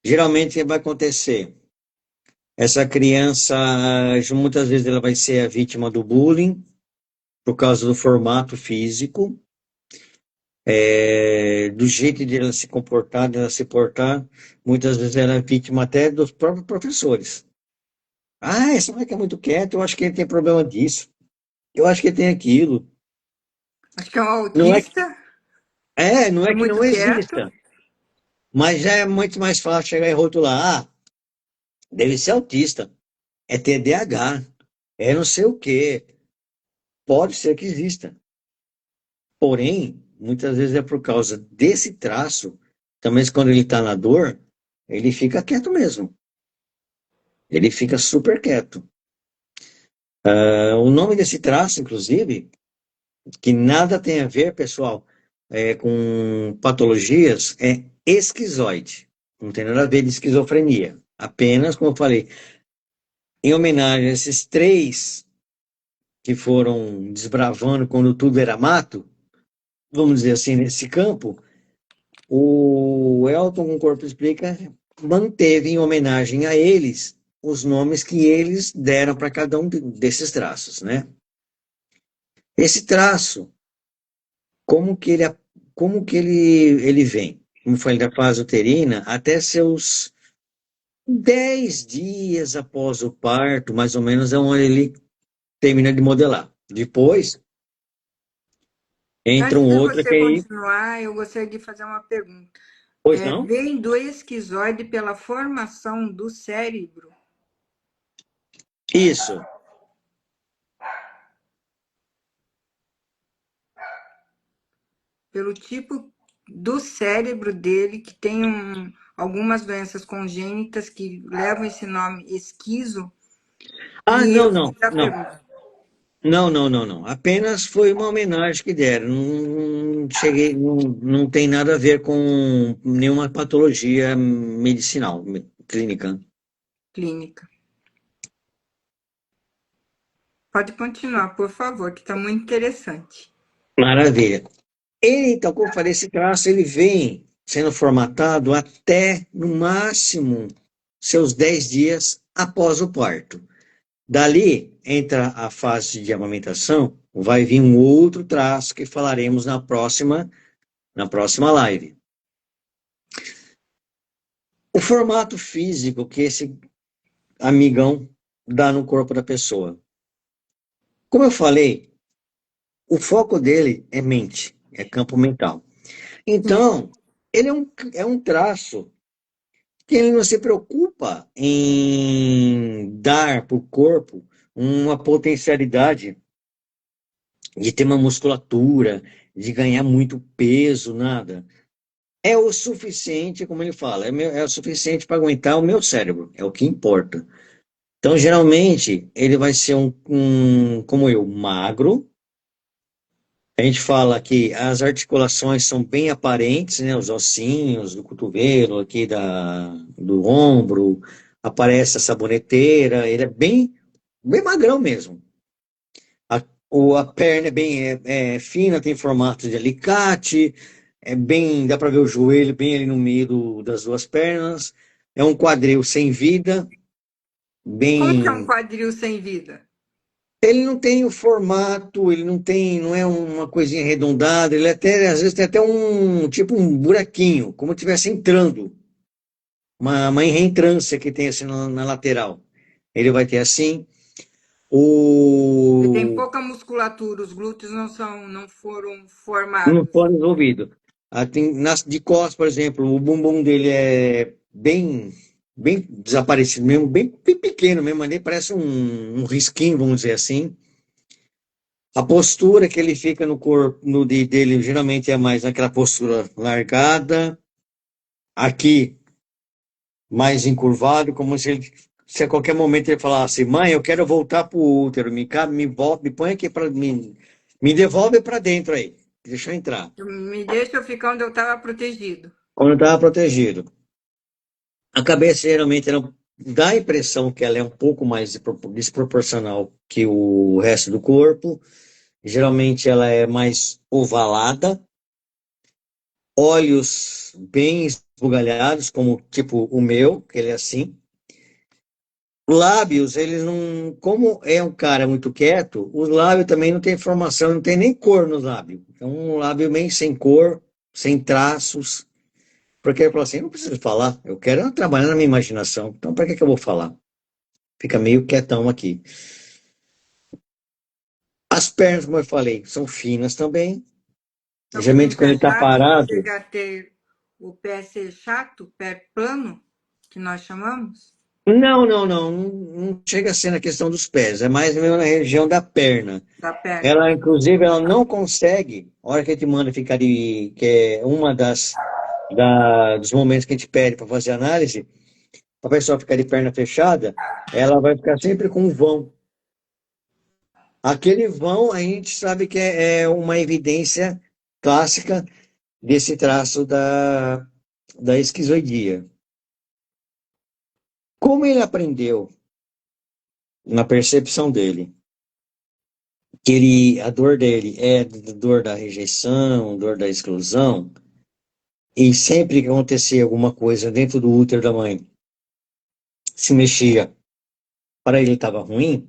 Geralmente o que vai acontecer? Essa criança, muitas vezes ela vai ser a vítima do bullying, por causa do formato físico, do jeito de ela se comportar, de ela se portar. Muitas vezes ela é vítima até dos próprios professores. Ah, esse moleque é muito quieto, eu acho que ele tem problema disso. Eu acho que ele tem aquilo. Acho que é um Não é, autista, não é é que muito não quieto. exista, mas já é muito mais fácil chegar e rotular. Ah, deve ser autista, é TDAH, é não sei o quê. Pode ser que exista. Porém, muitas vezes é por causa desse traço, também quando ele está na dor, ele fica quieto mesmo. Ele fica super quieto. O nome desse traço, inclusive, que nada tem a ver, pessoal, com patologias, é esquizoide. Não tem nada a ver de esquizofrenia. Apenas, como eu falei, em homenagem a esses três que foram desbravando quando tudo era mato, vamos dizer assim, nesse campo, o Elton, com o Corpo Explica, manteve em homenagem a eles os nomes que eles deram para cada um desses traços, né? Esse traço, como que ele, como que ele vem? Como foi da fase uterina, até seus 10 dias após o parto, mais ou menos, é onde ele termina de modelar. Depois, entra Antes um de outro que você aí. continuar, eu gostaria de fazer uma pergunta. Pois não? Vem do esquizoide pela formação do cérebro, Isso. pelo tipo do cérebro dele, que tem algumas doenças congênitas que levam esse nome esquizo, Ah, e não, eu não, fiz a não. pergunta. Não, não, não, não. Apenas foi uma homenagem que deram. Não cheguei, não tem nada a ver com nenhuma patologia medicinal, clínica. Clínica. Pode continuar, por favor, que está muito interessante. Maravilha. Então, como eu falei, esse traço ele vem sendo formatado até, no máximo, seus 10 dias após o parto. Dali, entra a fase de amamentação, vai vir um outro traço que falaremos na próxima live. O formato físico que esse amigão dá no corpo da pessoa. Como eu falei, o foco dele é mente, é campo mental. Sim. Então, ele é um traço que ele não se preocupa em dar para o corpo uma potencialidade de ter uma musculatura, de ganhar muito peso, nada. É o suficiente, como ele fala, é o suficiente para aguentar o meu cérebro, é o que importa. Então, geralmente, ele vai ser como eu, magro. A gente fala que as articulações são bem aparentes, né? Os ossinhos do cotovelo, aqui do ombro, aparece a saboneteira, ele é bem magrão mesmo. A perna é bem fina, tem formato de alicate, dá para ver o joelho bem ali no meio das duas pernas. É um quadril sem vida, Como que é um bem. quadril sem vida? Ele não tem o formato, ele não é uma coisinha arredondada, ele até, às vezes tem até tipo um buraquinho, como se estivesse entrando, uma reentrância que tem assim na lateral. Ele vai ter assim, Ele tem o pouca musculatura, os glúteos não foram não formados. pode envolvido. De costas, por exemplo, o bumbum dele é bem desaparecido mesmo, bem pequeno mesmo, ali parece um risquinho, vamos dizer assim. A postura que ele fica no corpo dele geralmente é mais naquela postura largada, aqui mais encurvado, como se a qualquer momento ele falasse: Mãe, eu quero voltar para o útero, me volta, me põe aqui para me devolve para dentro aí, deixa eu entrar. Me deixa eu ficar onde eu estava protegido. Quando estava protegido. A cabeça geralmente ela dá a impressão que ela é um pouco mais desproporcional que o resto do corpo. Geralmente ela é mais ovalada, olhos bem esbugalhados, como tipo o meu, que ele é assim. Lábios, eles não. Como é um cara muito quieto, os lábios também não tem formação, não tem nem cor nos lábios. É um lábio meio sem cor, sem traços. Porque ele falou assim: eu não preciso falar, eu quero trabalhar na minha imaginação. Então, para que eu vou falar? Fica meio quietão aqui. As pernas, como eu falei, são finas também. Alguém tem Geralmente, quando pé ele está chato, parado. chega a ter o pé ser chato, pé plano, que nós chamamos, Não chega a ser na questão dos pés, é mais mesmo na região da perna. da perna. Ela, inclusive, ela não consegue, a hora que a gente manda ficar que é uma dos momentos que a gente pede para fazer análise, para a pessoa ficar de perna fechada, ela vai ficar sempre com um vão. Aquele vão, a gente sabe que é uma evidência clássica desse traço da esquizoidia. Como ele aprendeu, na percepção dele, que a dor dele é dor da rejeição, dor da exclusão, e sempre que acontecia alguma coisa dentro do útero da mãe, se mexia, para ele estava ruim,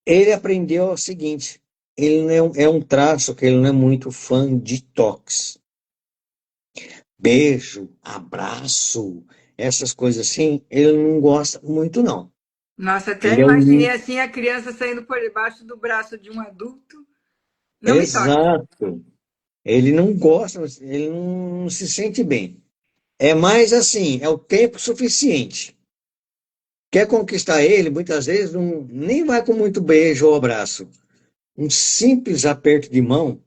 ele aprendeu o seguinte: ele não é um traço que ele não é muito fã de toques. Beijo, abraço, essas coisas assim, ele não gosta muito, não. Nossa, até Ele é imaginei um. assim a criança saindo por debaixo do braço de um adulto. Não me toque. Exato. Ele não gosta, ele não se sente bem. É mais assim, é o tempo suficiente. Quer conquistar ele, muitas vezes nem vai com muito beijo ou abraço. Um simples aperto de mão,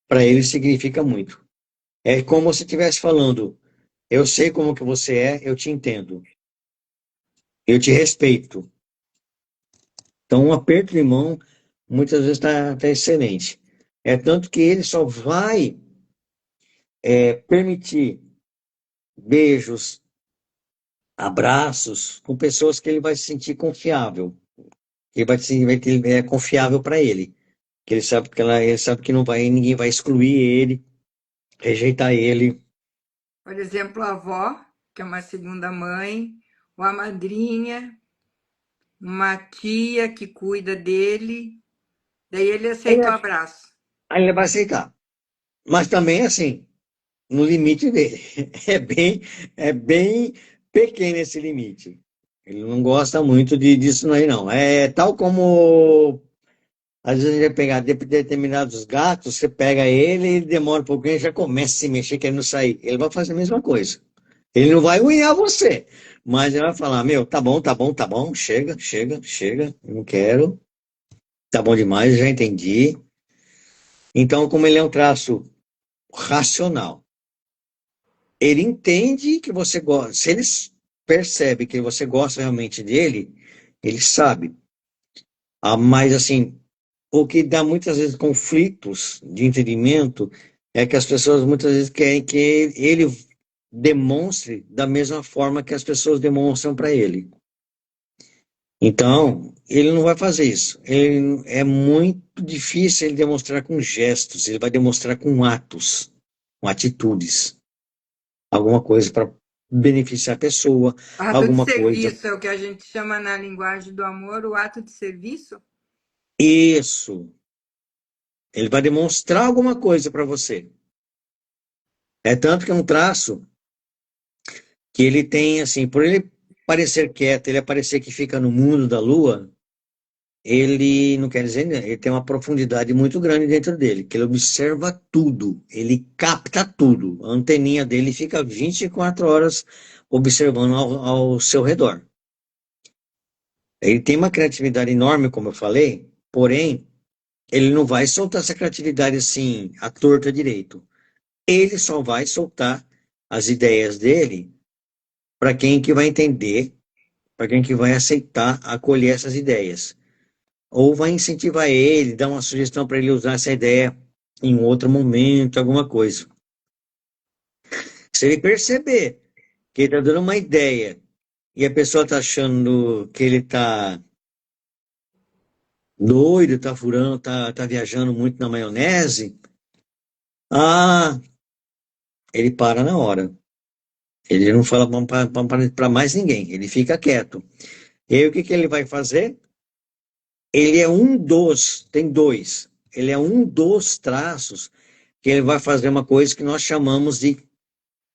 para ele, significa muito. É como se estivesse falando: eu sei como que você é, eu te entendo, eu te respeito. Então, um aperto de mão, muitas vezes tá excelente. É tanto que ele só vai permitir beijos, abraços com pessoas que ele vai se sentir confiável, que vai ter, é confiável para ele. que ele sabe que não vai, ninguém vai excluir ele, rejeitar ele. Por exemplo, a avó, que é uma segunda mãe, ou a madrinha, uma tia que cuida dele, daí ele Aí, aceita o abraço. aí ele vai aceitar. Mas também, assim, no limite dele. É bem pequeno esse limite. Ele não gosta muito disso aí, não. É tal como, às vezes, a gente vai pegar determinados gatos, você pega ele e demora um pouquinho e já começa a se mexer, querendo sair. Ele vai fazer a mesma coisa. Ele não vai unhar você, mas ele vai falar, meu, tá bom, tá bom, tá bom, chega, chega, chega, eu não quero, tá bom demais, já entendi. Então, como ele é um traço racional, ele entende que você gosta, se ele percebe que você gosta realmente dele, ele sabe. Ah, mas, assim, o que dá muitas vezes conflitos de entendimento é que as pessoas muitas vezes querem que ele demonstre da mesma forma que as pessoas demonstram para ele. Então, ele não vai fazer isso. É muito difícil ele demonstrar com gestos, ele vai demonstrar com atos, com atitudes, alguma coisa para beneficiar a pessoa, Ato de alguma coisa. serviço é o que a gente chama na linguagem do amor o ato de serviço. Isso. Ele vai demonstrar alguma coisa para você. É tanto que é um traço que ele tem, assim, por ele parecer quieto, ele parecer que fica no mundo da lua, ele não quer dizer, né, ele tem uma profundidade muito grande dentro dele, que ele observa tudo, ele capta tudo. A anteninha dele fica 24 horas observando ao seu redor. Ele tem uma criatividade enorme, como eu falei, porém, ele não vai soltar essa criatividade assim, à torta direito. Ele só vai soltar as ideias dele para quem que vai entender, para quem que vai aceitar, acolher essas ideias. Ou vai incentivar ele, dar uma sugestão para ele usar essa ideia em outro momento, alguma coisa. Se ele perceber que ele está dando uma ideia e a pessoa está achando que ele está doido, está furando, tá viajando muito na maionese, ah, ele para na hora. Ele não fala para mais ninguém, ele fica quieto. E aí o que que ele vai fazer? Ele é um dos, tem dois, ele é um dos traços que ele vai fazer uma coisa que nós chamamos de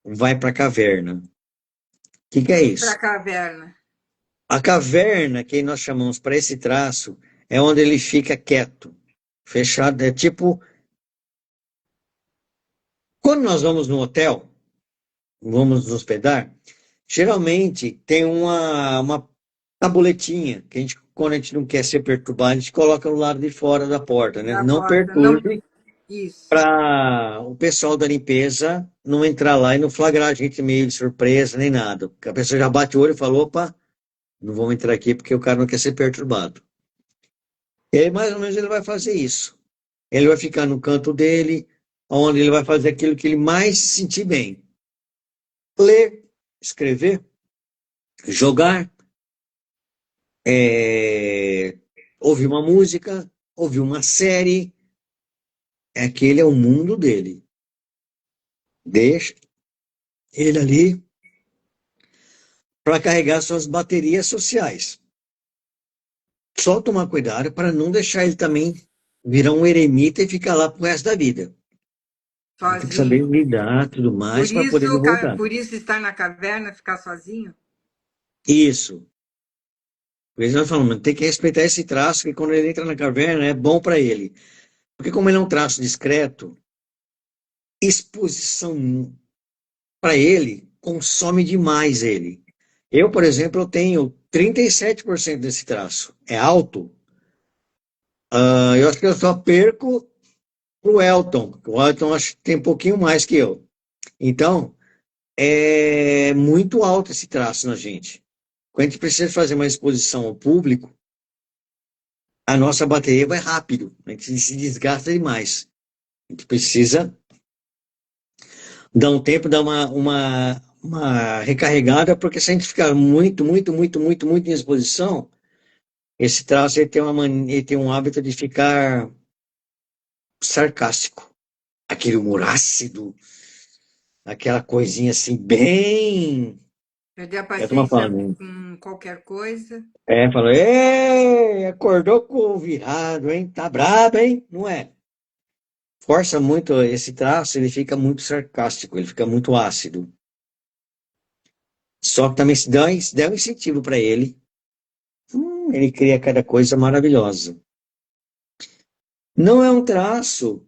vai para a caverna. O que é Ir para isso? a caverna. A caverna, que nós chamamos para esse traço, é onde ele fica quieto, fechado. É tipo, quando nós vamos no hotel, vamos nos hospedar, geralmente tem uma tabuletinha que a gente, quando a gente não quer ser perturbado, a gente coloca no lado de fora da porta, né? Da Não porta. Não. perturbe Isso. para o pessoal da limpeza não entrar lá e não flagrar a gente meio de surpresa nem nada. Porque a pessoa já bate o olho e fala, opa, não vamos entrar aqui porque o cara não quer ser perturbado. E aí, mais ou menos, ele vai fazer isso. Ele vai ficar no canto dele, onde ele vai fazer aquilo que ele mais se sentir bem. Ler, escrever, jogar, é, ouvir uma música, ouvir uma série. Aquele é o mundo dele. Deixa ele ali para carregar suas baterias sociais. Só tomar cuidado para não deixar ele também virar um eremita e ficar lá pro resto da vida. Ele tem que saber Sozinho. lidar, tudo mais, para poder voltar. Por isso estar na caverna, ficar sozinho. Isso. Por isso nós falamos, tem que respeitar esse traço, que quando ele entra na caverna é bom para ele. Porque como ele é um traço discreto, exposição para ele consome demais ele. Eu, por exemplo, eu tenho 37% desse traço. É alto. Ah, eu acho que eu só perco pro Elton. O Elton acho que tem um pouquinho mais que eu. Então, é muito alto esse traço na gente. Quando a gente precisa fazer uma exposição ao público, a nossa bateria vai rápido, a gente se desgasta demais. A gente precisa dar um tempo, dar uma recarregada, porque se a gente ficar muito em exposição, esse traço ele tem, ele tem um hábito de ficar sarcástico. Aquele humor ácido, aquela coisinha assim, bem. Perder a É, turma paciência falando. com qualquer coisa. Falou, acordou com o virado, hein? Tá brabo, hein? Não é? Força muito esse traço, ele fica muito sarcástico, ele fica muito ácido. Só que também se der um incentivo para ele cria cada coisa maravilhosa. Não é um traço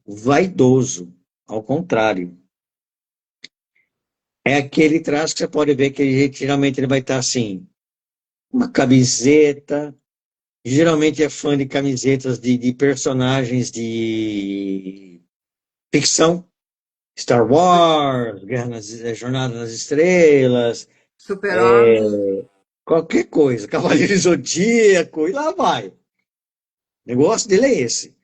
vaidoso, ao contrário. É aquele traço que você pode ver que geralmente ele vai estar assim, uma camiseta, geralmente é fã de camisetas de personagens de ficção, Star Wars, Jornada nas Estrelas, Super-Homem. qualquer coisa, Cavaleiro Zodíaco, e lá vai. O negócio dele é esse.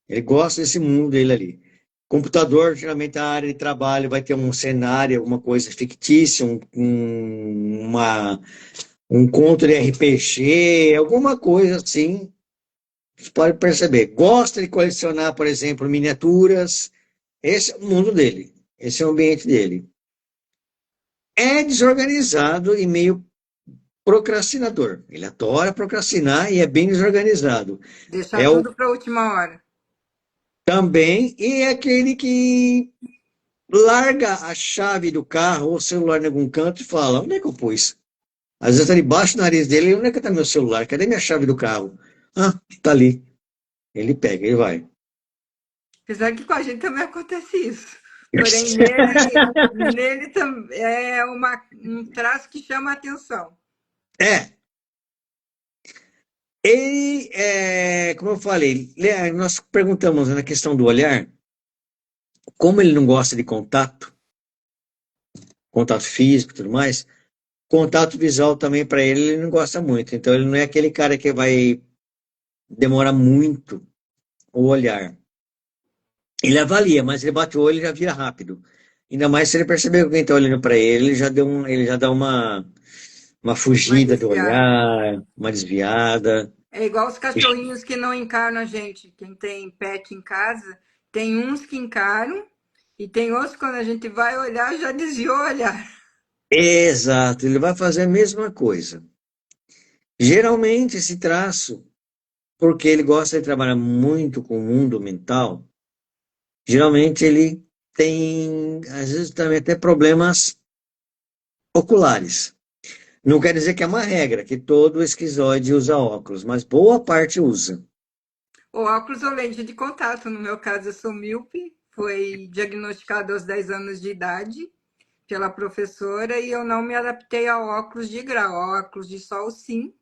Ele gosta desse mundo dele ali. Computador, geralmente a área de trabalho vai ter um cenário, alguma coisa fictícia, um conto de RPG, alguma coisa assim. Você pode perceber. Gosta de colecionar, por exemplo, miniaturas. Esse é o mundo dele. Esse é o ambiente dele. É desorganizado e meio procrastinador. Ele adora procrastinar e é bem desorganizado. Deixar É o tudo para a última hora. também, e é aquele que larga a chave do carro ou o celular em algum canto e fala: onde é que eu pus? Às vezes está debaixo do nariz dele, onde é que está meu celular? Cadê minha chave do carro? Ah, tá ali. Ele pega, ele vai. Apesar que com a gente também acontece isso. Porém, nele é um traço que chama a atenção. É, ele, como eu falei, nós perguntamos na questão do olhar, como ele não gosta de contato físico e tudo mais, contato visual também para ele não gosta muito. Então ele não é aquele cara que vai demorar muito o olhar. Ele avalia, mas ele bate o olho e já vira rápido. Ainda mais se ele perceber que alguém está olhando para ele, ele já dá uma Uma fugida do desviada. olhar, uma desviada. É igual os cachorrinhos que não encaram a gente. Quem tem pet em casa, tem uns que encaram e tem outros que quando a gente vai olhar já desviou o olhar. Exato, ele vai fazer a mesma coisa. Geralmente esse traço, porque ele gosta de trabalhar muito com o mundo mental, geralmente ele tem, às vezes, também até problemas oculares. Não quer dizer que é uma regra, que todo esquizoide usa óculos, mas boa parte usa. O óculos ou lente de contato. No meu caso, eu sou míope. Foi diagnosticado aos 10 anos de idade pela professora e eu não me adaptei ao óculos de grau. Ao óculos de sol, sim.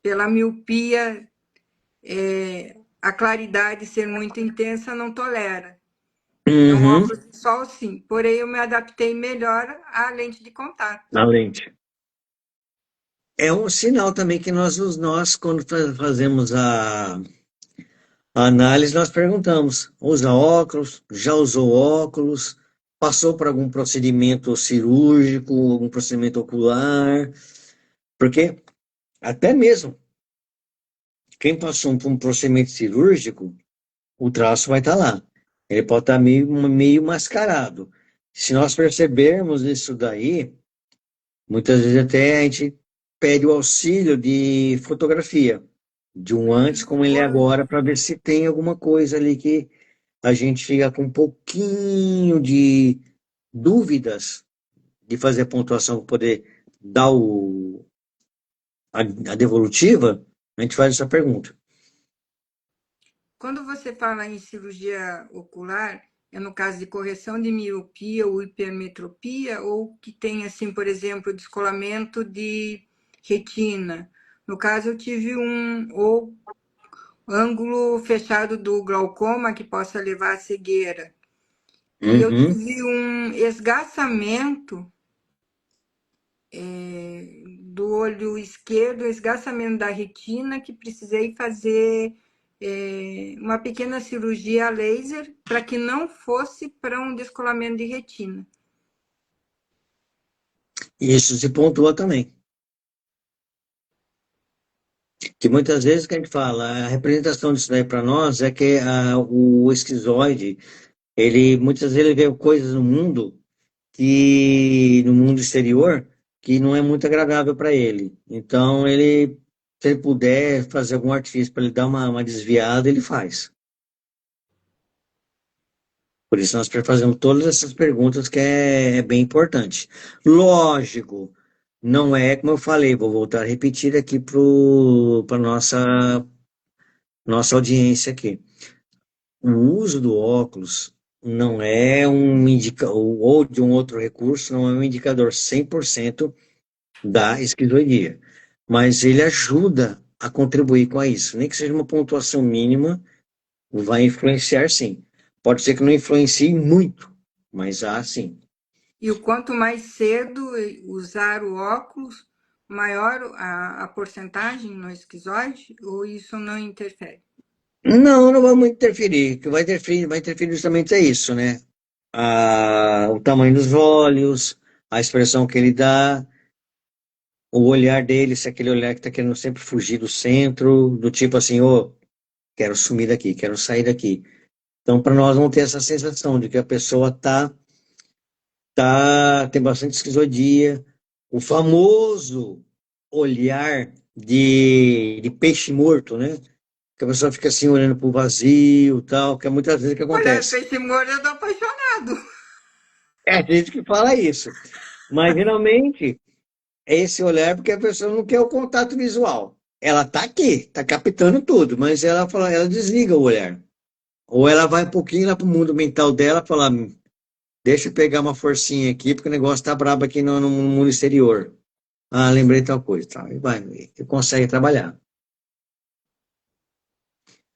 Pela miopia, a claridade ser muito intensa não tolera. Então, Uhum, óculos de sol, sim. Porém, eu me adaptei melhor à lente de contato. na lente. É um sinal também que nós quando fazemos a análise, nós perguntamos: usa óculos? Já usou óculos? Passou por algum procedimento cirúrgico, algum procedimento ocular? Porque até mesmo quem passou por um procedimento cirúrgico, o traço vai estar lá. Ele pode estar meio mascarado. Se nós percebermos isso daí, muitas vezes até a gente pede o auxílio de fotografia, de um antes como ele é Boa. agora, para ver se tem alguma coisa ali que a gente fica com um pouquinho de dúvidas de fazer a pontuação para poder dar a devolutiva, a gente faz essa pergunta. Quando você fala em cirurgia ocular, é no caso de correção de miopia ou hipermetropia, ou que tem, assim, por exemplo, descolamento de retina. No caso, eu tive ou ângulo fechado do glaucoma que possa levar à cegueira. E eu Uhum. tive um esgaçamento do olho esquerdo, esgaçamento da retina, que precisei fazer uma pequena cirurgia a laser para que não fosse para um descolamento de retina. Isso se pontua também. Que muitas vezes que a gente fala, a representação disso daí para nós é que o esquizoide, ele muitas vezes ele vê coisas no mundo exterior que não é muito agradável para ele. Então ele, se ele puder fazer algum artifício para ele dar uma desviada, ele faz. Por isso nós fazemos todas essas perguntas que é bem importante. Lógico, não é como eu falei, vou voltar a repetir aqui para nossa audiência aqui. O uso do óculos não é um indicador, ou de um outro recurso, não é um indicador 100% da esquizoidia, mas ele ajuda a contribuir com isso, nem que seja uma pontuação mínima, vai influenciar sim. Pode ser que não influencie muito, mas há sim. E o quanto mais cedo usar o óculos, maior a porcentagem no esquizoide, ou isso não interfere? Não, não vai muito interferir. O que vai interferir justamente é isso, né? O tamanho dos olhos, a expressão que ele dá, o olhar dele, se é aquele olhar que está querendo sempre fugir do centro, do tipo assim, ô, quero sumir daqui, quero sair daqui. Então, para nós vamos ter essa sensação de que a pessoa tem bastante esquizoidia, o famoso olhar de peixe morto, né? Que a pessoa fica assim olhando para o vazio, tal, que é muitas vezes o que Olha, acontece. peixe morto, eu tô apaixonado. É gente que fala isso, mas geralmente é esse olhar porque a pessoa não quer o contato visual. Ela tá aqui, tá captando tudo, mas ela fala, ela desliga o olhar. Ou ela vai um pouquinho lá pro mundo mental dela, falar, deixa eu pegar uma forcinha aqui, porque o negócio tá brabo aqui no mundo exterior. Ah, lembrei tal coisa, tal. E vai, e consegue trabalhar.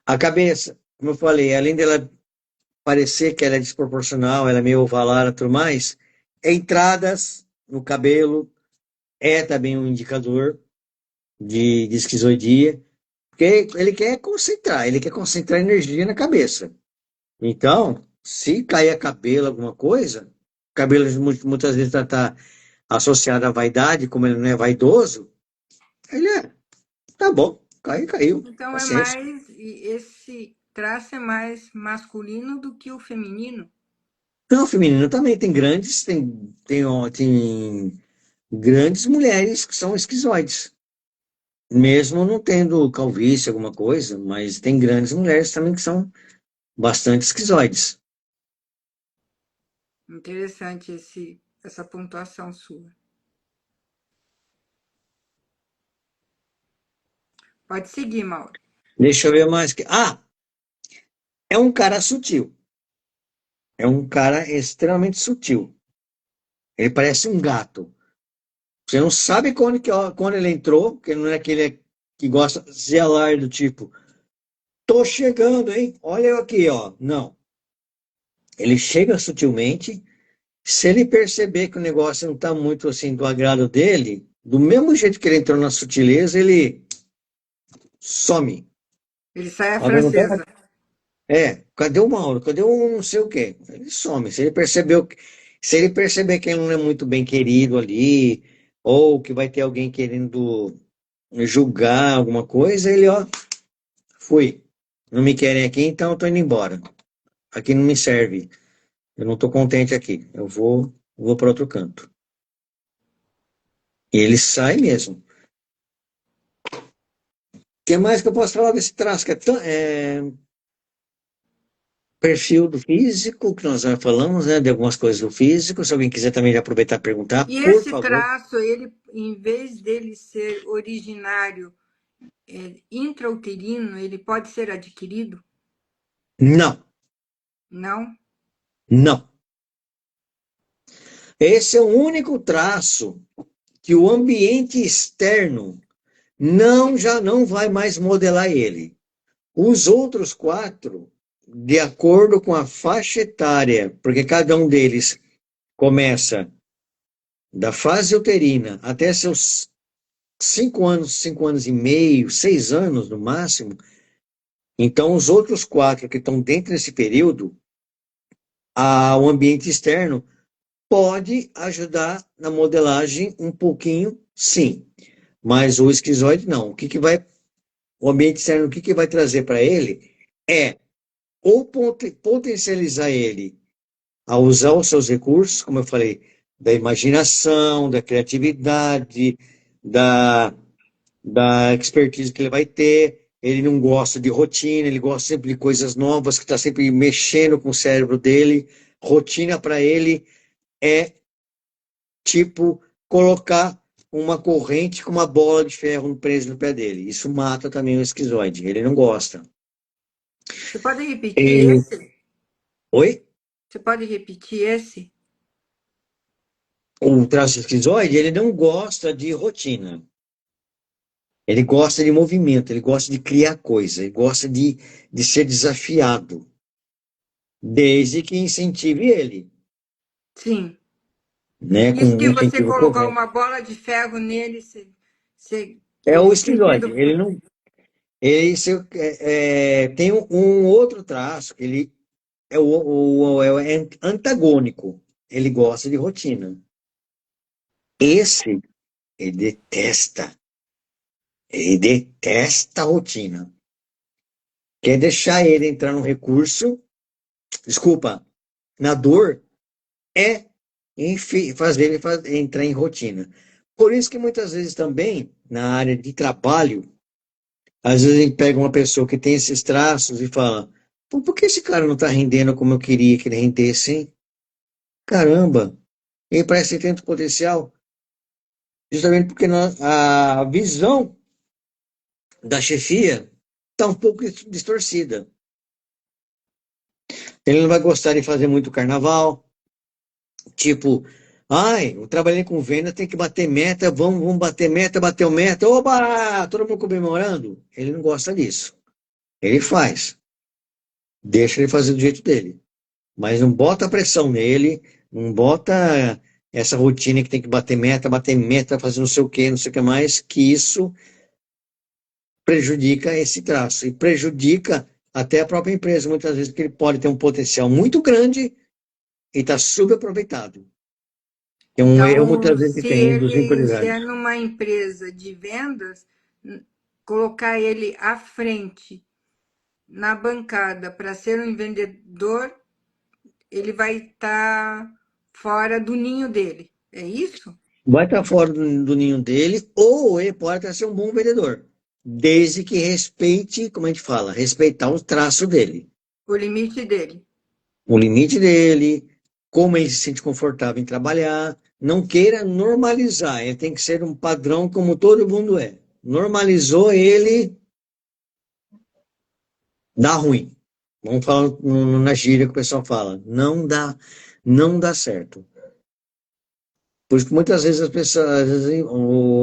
A cabeça, como eu falei, além dela parecer que ela é desproporcional, ela é meio ovalada e tudo mais, entradas no cabelo é também um indicador de esquizoidia, porque ele quer concentrar energia na cabeça. Então, se cair a cabelo, alguma coisa, cabelo muitas vezes está associado à vaidade, como ele não é vaidoso, ele tá bom, caiu, caiu, Então é paciência. mais, esse traço é mais masculino do que o feminino. Não, feminino também tem grandes mulheres que são esquizoides, mesmo não tendo calvície, alguma coisa, mas tem grandes mulheres também que são bastante esquizoides. Interessante essa pontuação sua. Pode seguir, Mauro. Deixa eu ver mais que. Ah, é um cara sutil. É um cara extremamente sutil. Ele parece um gato. Você não sabe quando ele entrou, porque não é aquele que gosta de zelar do tipo, tô chegando, hein? Olha eu aqui, ó. Não. Ele chega sutilmente. Se ele perceber que o negócio não está muito assim do agrado dele, do mesmo jeito que ele entrou na sutileza, ele some. Ele sai a Vai perguntar, francesa. cadê o Mauro? Cadê o não sei o quê? Ele some. Se ele perceber que ele não é muito bem querido ali, ou que vai ter alguém querendo julgar alguma coisa, ele, ó, fui. Não me querem aqui, então eu tô indo embora. Aqui não me serve. Eu não tô contente aqui. Eu vou para outro canto. E ele sai mesmo. O que mais que eu posso falar desse traço? Que perfil do físico, que nós já falamos, né? De algumas coisas do físico. Se alguém quiser também já aproveitar e perguntar, E por esse favor. traço, ele, em vez dele ser originário, intrauterino, ele pode ser adquirido? Não, Não? não. Esse é o único traço que o ambiente externo já não vai mais modelar ele. Os outros quatro, de acordo com a faixa etária, porque cada um deles começa da fase uterina até seus 5 anos, 5 anos e meio, 6 anos no máximo. Então, os outros quatro que estão dentro desse período, o ambiente externo pode ajudar na modelagem um pouquinho, sim. Mas o esquizoide não. O que vai o ambiente externo, o que que vai trazer para ele é ou potencializar ele a usar os seus recursos, como eu falei, da imaginação, da criatividade, da, da expertise que ele vai ter. Ele não gosta de rotina, ele gosta sempre de coisas novas, que está sempre mexendo com o cérebro dele. Rotina para ele é tipo colocar uma corrente com uma bola de ferro preso no pé dele. Isso mata também o esquizoide. Ele não gosta. Você pode repetir E... esse? Oi? Você pode repetir esse? O traço esquizoide, ele não gosta de rotina. Ele gosta de movimento, ele gosta de criar coisa, ele gosta de ser desafiado, desde que incentive ele, Sim. né, com E se um você incentivo colocar correto. uma bola de ferro nele, É o ele esquizoide, sentindo. ele não, ele tem um outro traço, que ele é o antagônico, ele gosta de rotina. Esse, ele detesta a rotina. Quer deixar ele entrar no recurso, desculpa, na dor, é fazer ele entrar em rotina. Por isso que muitas vezes também, na área de trabalho, às vezes a gente pega uma pessoa que tem esses traços e fala, pô, por que esse cara não está rendendo como eu queria que ele rendesse, hein? Caramba, ele parece ter tanto potencial. Justamente porque a visão da chefia está um pouco distorcida. Ele não vai gostar de fazer muito carnaval, tipo, ai, eu trabalhei com venda, tem que bater meta, vamos bater meta, bateu meta, oba, todo mundo comemorando. Ele não gosta disso. Ele faz, deixa ele fazer do jeito dele. Mas não bota pressão nele, não bota essa rotina que tem que bater meta, fazer não sei o que, não sei o que mais, que isso prejudica esse traço e prejudica até a própria empresa, muitas vezes, porque ele pode ter um potencial muito grande e está subaproveitado. É um erro, Então, muitas vezes, que se tem dos ele, se é empresários. numa empresa de vendas, colocar ele à frente na bancada para ser um vendedor, ele vai estar fora do ninho dele. É isso? Vai estar fora do ninho dele, ou ele pode até ser um bom vendedor, desde que respeite, como a gente fala, respeitar o traço dele, O limite dele. o limite dele, como ele se sente confortável em trabalhar. Não queira normalizar, ele tem que ser um padrão como todo mundo é. Normalizou ele, dá ruim. Vamos falar na gíria que o pessoal fala. Não dá certo. Por isso que muitas vezes as pessoas, às vezes,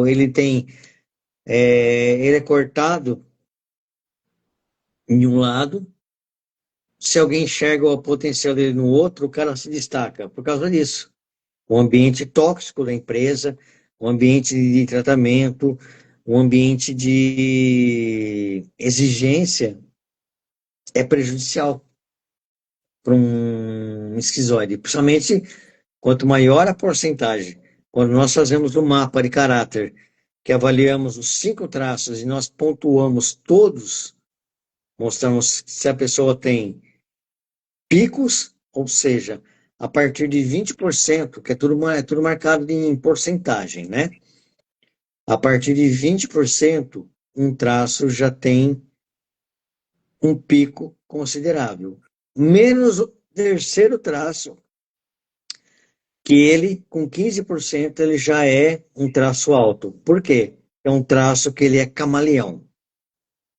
ele tem, ele é cortado em um lado, se alguém enxerga o potencial dele no outro, o cara se destaca por causa disso. O ambiente tóxico da empresa, o ambiente de tratamento, o ambiente de exigência é prejudicial para um esquizoide, principalmente quanto maior a porcentagem. Quando nós fazemos um mapa de caráter, que avaliamos os 5 traços e nós pontuamos todos, mostramos se a pessoa tem picos, ou seja, a partir de 20%, que é tudo marcado em porcentagem, né? A partir de 20%, um traço já tem um pico considerável. Menos o terceiro traço, que ele, com 15%, ele já é um traço alto. Por quê? É um traço que ele é camaleão.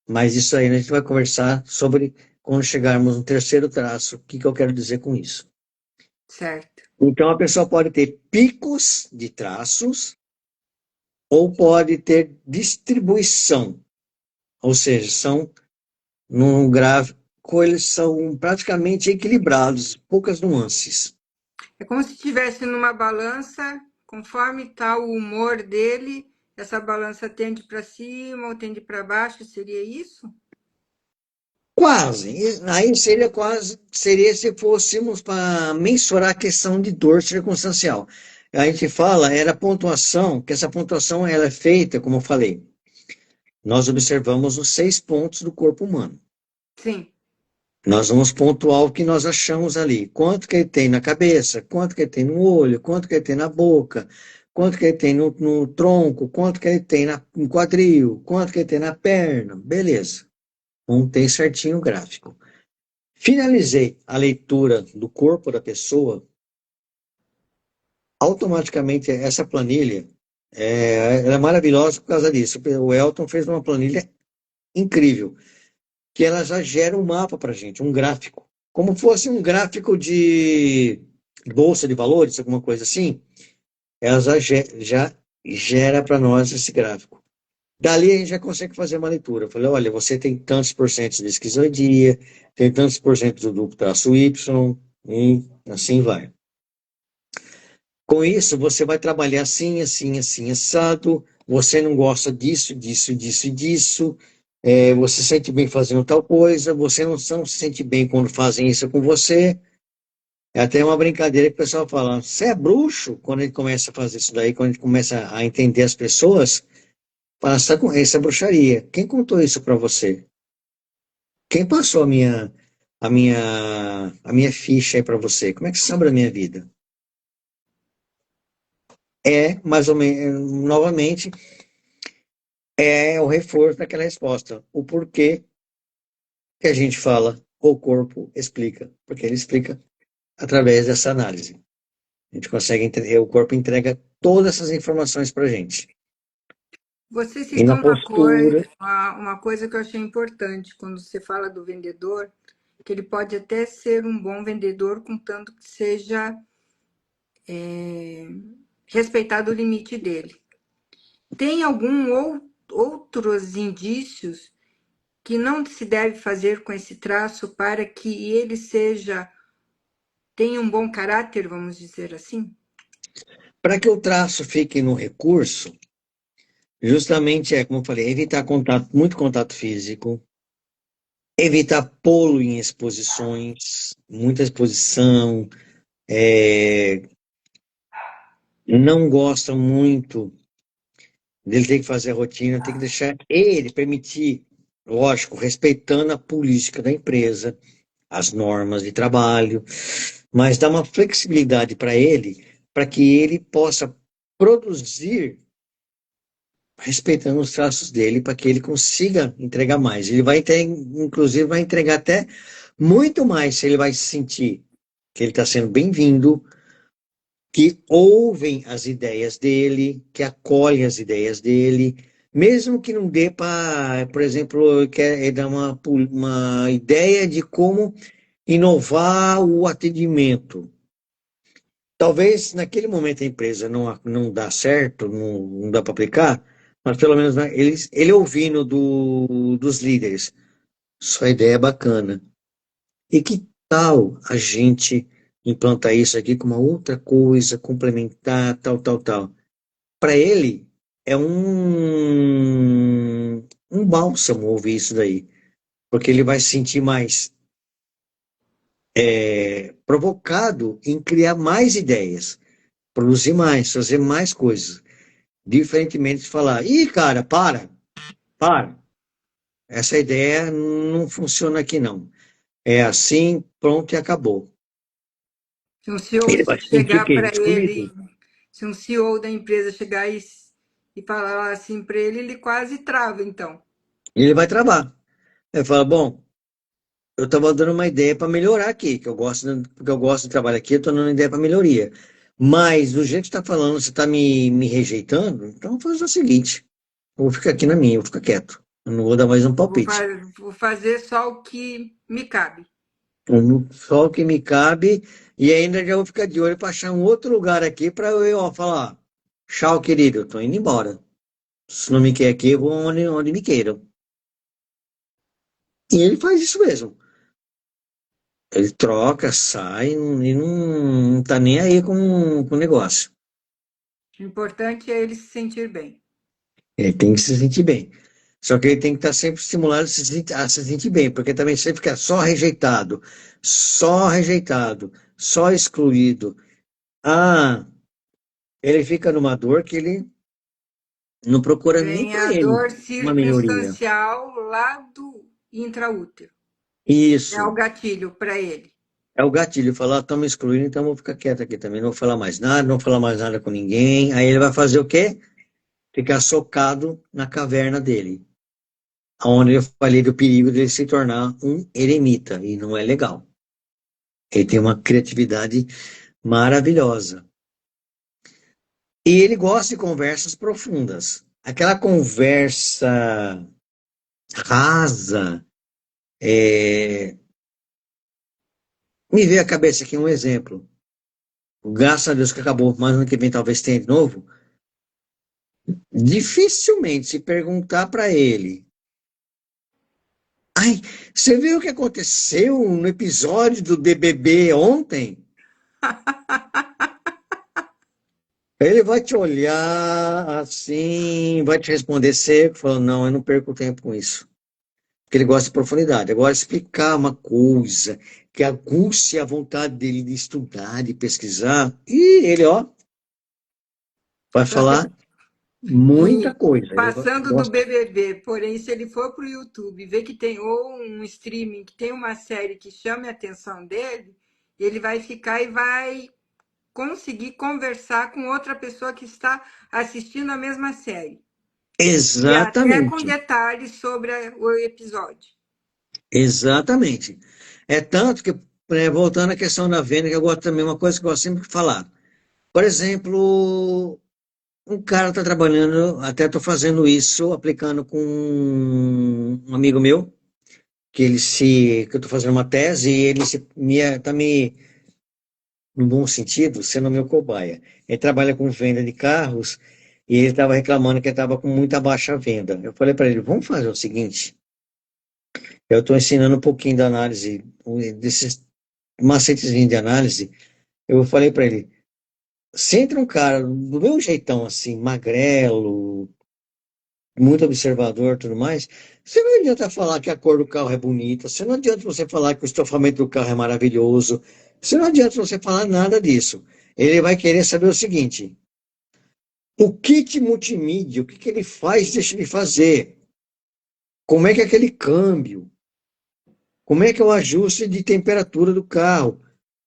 Mas isso aí a gente vai conversar sobre quando chegarmos no terceiro traço, o que que eu quero dizer com isso. Certo. Então, a pessoa pode ter picos de traços ou pode ter distribuição, ou seja, são num gráfico, eles são praticamente equilibrados, poucas nuances. É como se estivesse numa balança, conforme está o humor dele, essa balança tende para cima ou tende para baixo, seria isso? Quase. Aí seria quase, seria se fôssemos para mensurar a questão de dor circunstancial. A gente fala, era pontuação, que essa pontuação ela é feita, como eu falei, nós observamos os 6 pontos do corpo humano. Sim. Nós vamos pontuar o que nós achamos ali. Quanto que ele tem na cabeça, quanto que ele tem no olho, quanto que ele tem na boca, quanto que ele tem no tronco, quanto que ele tem no quadril, quanto que ele tem na perna. Beleza. Montei certinho o gráfico. Finalizei a leitura do corpo da pessoa. Automaticamente, essa planilha ela é maravilhosa por causa disso. O Elton fez uma planilha incrível, que ela já gera um mapa para a gente, um gráfico. Como fosse um gráfico de bolsa de valores, alguma coisa assim, ela já gera para nós esse gráfico. Dali a gente já consegue fazer uma leitura. Eu falei, olha, você tem tantos por cento de esquizoidia, tem tantos por cento do duplo traço Y, e assim vai. Com isso, você vai trabalhar assim, assim, assim, assado. Você não gosta disso, disso, disso e disso. Você se sente bem fazendo tal coisa. Você não se sente bem quando fazem isso com você. É até uma brincadeira que o pessoal fala: você é bruxo? Quando a gente começa a fazer isso daí, quando a gente começa a entender as pessoas, fala, "Você tá com isso é bruxaria. Quem contou isso para você? Quem passou a minha ficha aí para você? Como é que você sabe da minha vida?" É, mais ou menos, novamente, é o reforço daquela resposta. O porquê que a gente fala, o corpo explica. Porque ele explica através dessa análise. A gente consegue entender, o corpo entrega todas essas informações para a gente. Você E na citou postura, uma coisa que eu achei importante quando você fala do vendedor, que ele pode até ser um bom vendedor, contanto que seja respeitado o limite dele. Tem outros indícios que não se deve fazer com esse traço para que ele tenha um bom caráter, vamos dizer assim? para que o traço fique no recurso, justamente como eu falei, evitar contato, muito contato físico, evitar pô-lo em exposições, muita exposição, é, não gosta muito dele ter que fazer a rotina, tem que deixar ele permitir, lógico, respeitando a política da empresa, as normas de trabalho, mas dar uma flexibilidade para ele, para que ele possa produzir respeitando os traços dele, para que ele consiga entregar mais. Ele vai ter, inclusive, vai entregar até muito mais se ele vai se sentir que ele está sendo bem-vindo, que ouvem as ideias dele, que acolhem as ideias dele, mesmo que não dê para, por exemplo, quer dar uma ideia de como inovar o atendimento. Talvez naquele momento a empresa não dá certo, não dá para aplicar, mas pelo menos né, ele ouvindo dos líderes, sua ideia é bacana. E que tal a gente implantar isso aqui com uma outra coisa, complementar, tal, tal, tal? Para ele, é um bálsamo ouvir isso daí, porque ele vai se sentir mais provocado em criar mais ideias, produzir mais, fazer mais coisas, diferentemente de falar, ih, cara, para, essa ideia não funciona aqui não. É assim, pronto e acabou. Se um CEO Ele vai se sentir o chegar quê? para Excluído. ele, se um CEO da empresa chegar e falar assim para ele, ele quase trava, então. Ele vai travar. Ele fala, bom, eu estava dando uma ideia para melhorar aqui, porque eu gosto de trabalhar aqui, eu estou dando uma ideia para melhoria. Mas do jeito que você está falando, você está me rejeitando, então vou fazer o seguinte, eu vou ficar aqui na minha, eu vou ficar quieto. Eu não vou dar mais um palpite. Vou fazer só o que me cabe. Só o que me cabe, e ainda já vou ficar de olho para achar um outro lugar aqui para eu ó, falar, tchau, querido, eu tô indo embora. Se não me quer aqui, eu vou onde me queiram. E ele faz isso mesmo. Ele troca, sai e não tá nem aí com o negócio. O importante é ele se sentir bem. Ele tem que se sentir bem. Só que ele tem que estar sempre estimulado a se sentir bem, porque também se ele ficar só rejeitado, só excluído, ele fica numa dor que ele Não procura nem Vem para a ele dor uma melhoria. circunstancial lá do intraútero. É o Isso. gatilho para ele. É o gatilho, falar, estamos excluindo, então eu vou ficar quieto aqui também, não vou falar mais nada, não vou falar mais nada com ninguém. Aí ele vai fazer o quê? Ficar socado na caverna dele, onde eu falei do perigo dele se tornar um eremita, e não é legal. Ele tem uma criatividade maravilhosa. E ele gosta de conversas profundas. Aquela conversa rasa, me veio à cabeça aqui um exemplo. Graças a Deus que acabou, mas ano que vem talvez tenha de novo. Dificilmente se perguntar para ele, ai, você viu o que aconteceu no episódio do BBB ontem? Ele vai te olhar assim, vai te responder seco, falando, não, eu não perco tempo com isso. Porque ele gosta de profundidade. Agora, explicar uma coisa que aguce a vontade dele de estudar, de pesquisar, e ele, ó, vai falar muita E coisa. Ele passando do gosta. BBB, porém, se ele for para o YouTube e ver que tem ou um streaming que tem uma série que chame a atenção dele, ele vai ficar e vai conseguir conversar com outra pessoa que está assistindo a mesma série. E até com Exatamente. detalhes sobre o episódio. Exatamente. É tanto que, voltando à questão da venda, que eu gosto também, uma coisa que eu gosto sempre de falar. Por exemplo, um cara está trabalhando, até estou fazendo isso, aplicando com um amigo meu, que eu estou fazendo uma tese, e ele está me, no bom sentido, sendo meu cobaia. Ele trabalha com venda de carros, e ele estava reclamando que estava com muita baixa venda. Eu falei para ele, vamos fazer o seguinte, eu estou ensinando um pouquinho da análise, desses macetezinho de análise. Eu falei para ele, se entra um cara do meu jeitão assim, magrelo, muito observador e tudo mais, você não adianta falar que a cor do carro é bonita, você não adianta você falar que o estofamento do carro é maravilhoso, você não adianta você falar nada disso. Ele vai querer saber o seguinte, o kit multimídia, o que que ele faz, deixa de fazer, como é que é aquele câmbio, como é que é o ajuste de temperatura do carro.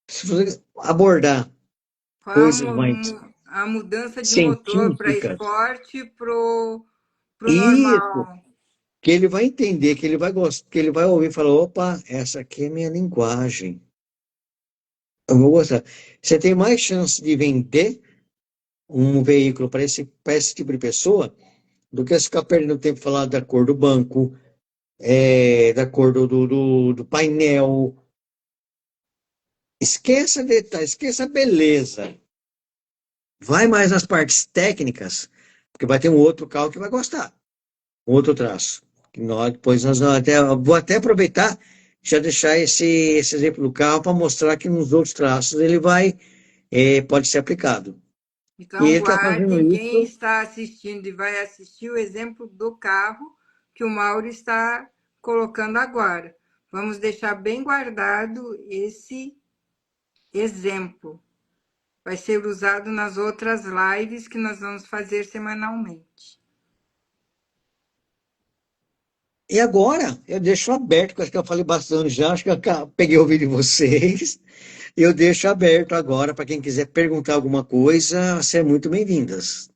Se você abordar Qual coisas mais a mudança de motor para científicas, esporte pro isso, normal? que ele vai entender, que ele vai gostar, que ele vai ouvir e falar, opa, essa aqui é minha linguagem. Eu vou gostar. Você tem mais chance de vender um veículo para esse tipo de pessoa do que você ficar perdendo tempo falando da cor do banco, da cor do painel. Esqueça detalhes, esqueça a beleza. Vai mais nas partes técnicas, porque vai ter um outro carro que vai gostar. Um outro traço. Depois nós vamos até, vou até aproveitar já deixar esse exemplo do carro para mostrar que nos outros traços ele vai, pode ser aplicado. E Então, ele está fazendo guardem quem isso. está assistindo e vai assistir o exemplo do carro que o Mauro está colocando agora. Vamos deixar bem guardado esse exemplo. Vai ser usado nas outras lives que nós vamos fazer semanalmente. E agora eu deixo aberto, acho que eu falei bastante já, acho que eu peguei o vídeo de vocês. Eu deixo aberto agora para quem quiser perguntar alguma coisa, ser muito bem-vindas.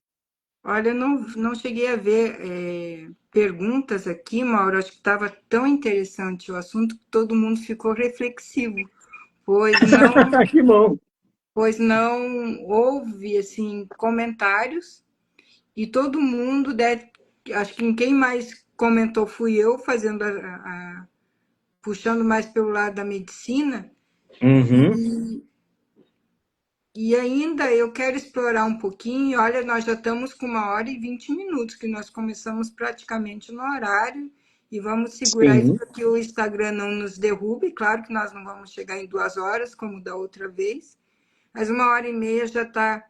Olha, eu não cheguei a ver perguntas aqui, Mauro. Acho que estava tão interessante o assunto que todo mundo ficou reflexivo, pois não, Que bom. pois não houve assim comentários e todo mundo deve, acho que quem mais comentou fui eu fazendo puxando mais pelo lado da medicina Uhum. e ainda eu quero explorar um pouquinho. Olha, nós já estamos com 1h20 que nós começamos praticamente no horário e vamos segurar isso Sim, para que o Instagram não nos derrube. Claro que nós não vamos chegar em 2 horas, como da outra vez, mas 1h30 já está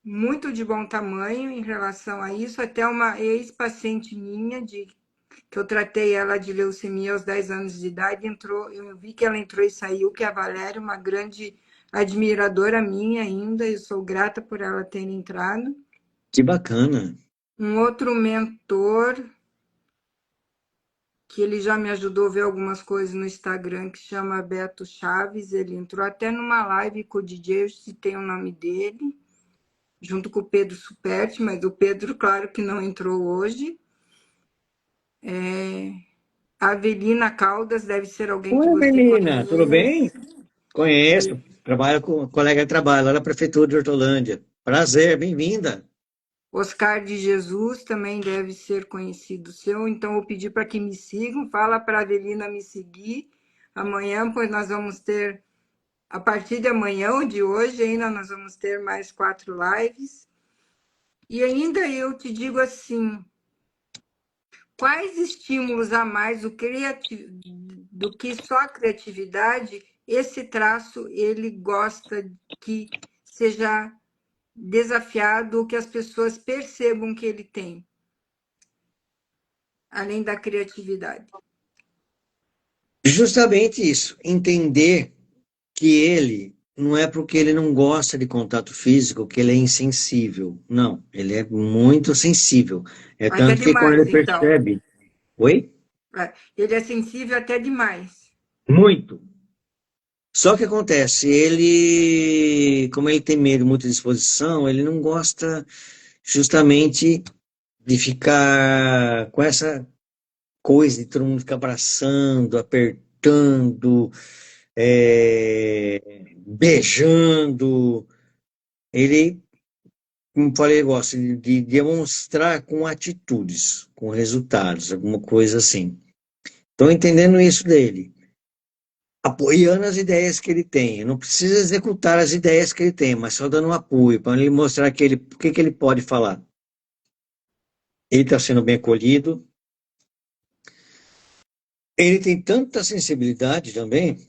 muito de bom tamanho em relação a isso. Até uma ex-paciente minha, que eu tratei ela de leucemia aos 10 anos de idade, entrou, eu vi que ela entrou e saiu, que é a Valéria, uma grande admiradora minha ainda, eu sou grata por ela ter entrado. que bacana. Um outro mentor que ele já me ajudou a ver algumas coisas no Instagram, que chama Beto Chaves. Ele entrou até numa live com o DJ, eu citei o nome dele, junto com o Pedro Superti, mas o Pedro, claro que não entrou hoje. A Avelina Caldas deve ser alguém que Oi, você menina, tudo bem? conhece. Conheço, trabalho com colega de trabalho lá na Prefeitura de Hortolândia. Prazer, bem-vinda. Oscar de Jesus também deve ser conhecido seu, então eu pedi para que me sigam, fala para a Avelina me seguir amanhã, pois nós vamos ter, a partir de amanhã ou de hoje ainda, nós vamos ter mais 4 lives. E ainda eu te digo assim, quais estímulos a mais do que só a criatividade, esse traço ele gosta que seja desafiado ou que as pessoas percebam que ele tem, além da criatividade. Justamente isso, entender que ele não é porque ele não gosta de contato físico que ele é insensível. Não, ele é muito sensível. É Até tanto que quando ele demais, então. percebe, oi? Ele é sensível até demais. Muito. Só que acontece, ele, como ele tem medo, muita disposição, ele não gosta justamente de ficar com essa coisa de todo mundo ficar abraçando, apertando, beijando. Ele, como falei, gosta de demonstrar com atitudes, com resultados, alguma coisa assim. Estou entendendo isso dele, apoiando as ideias que ele tem. Não precisa executar as ideias que ele tem, mas só dando um apoio para ele mostrar que ele, o que que ele pode falar. Ele está sendo bem acolhido. Ele tem tanta sensibilidade também,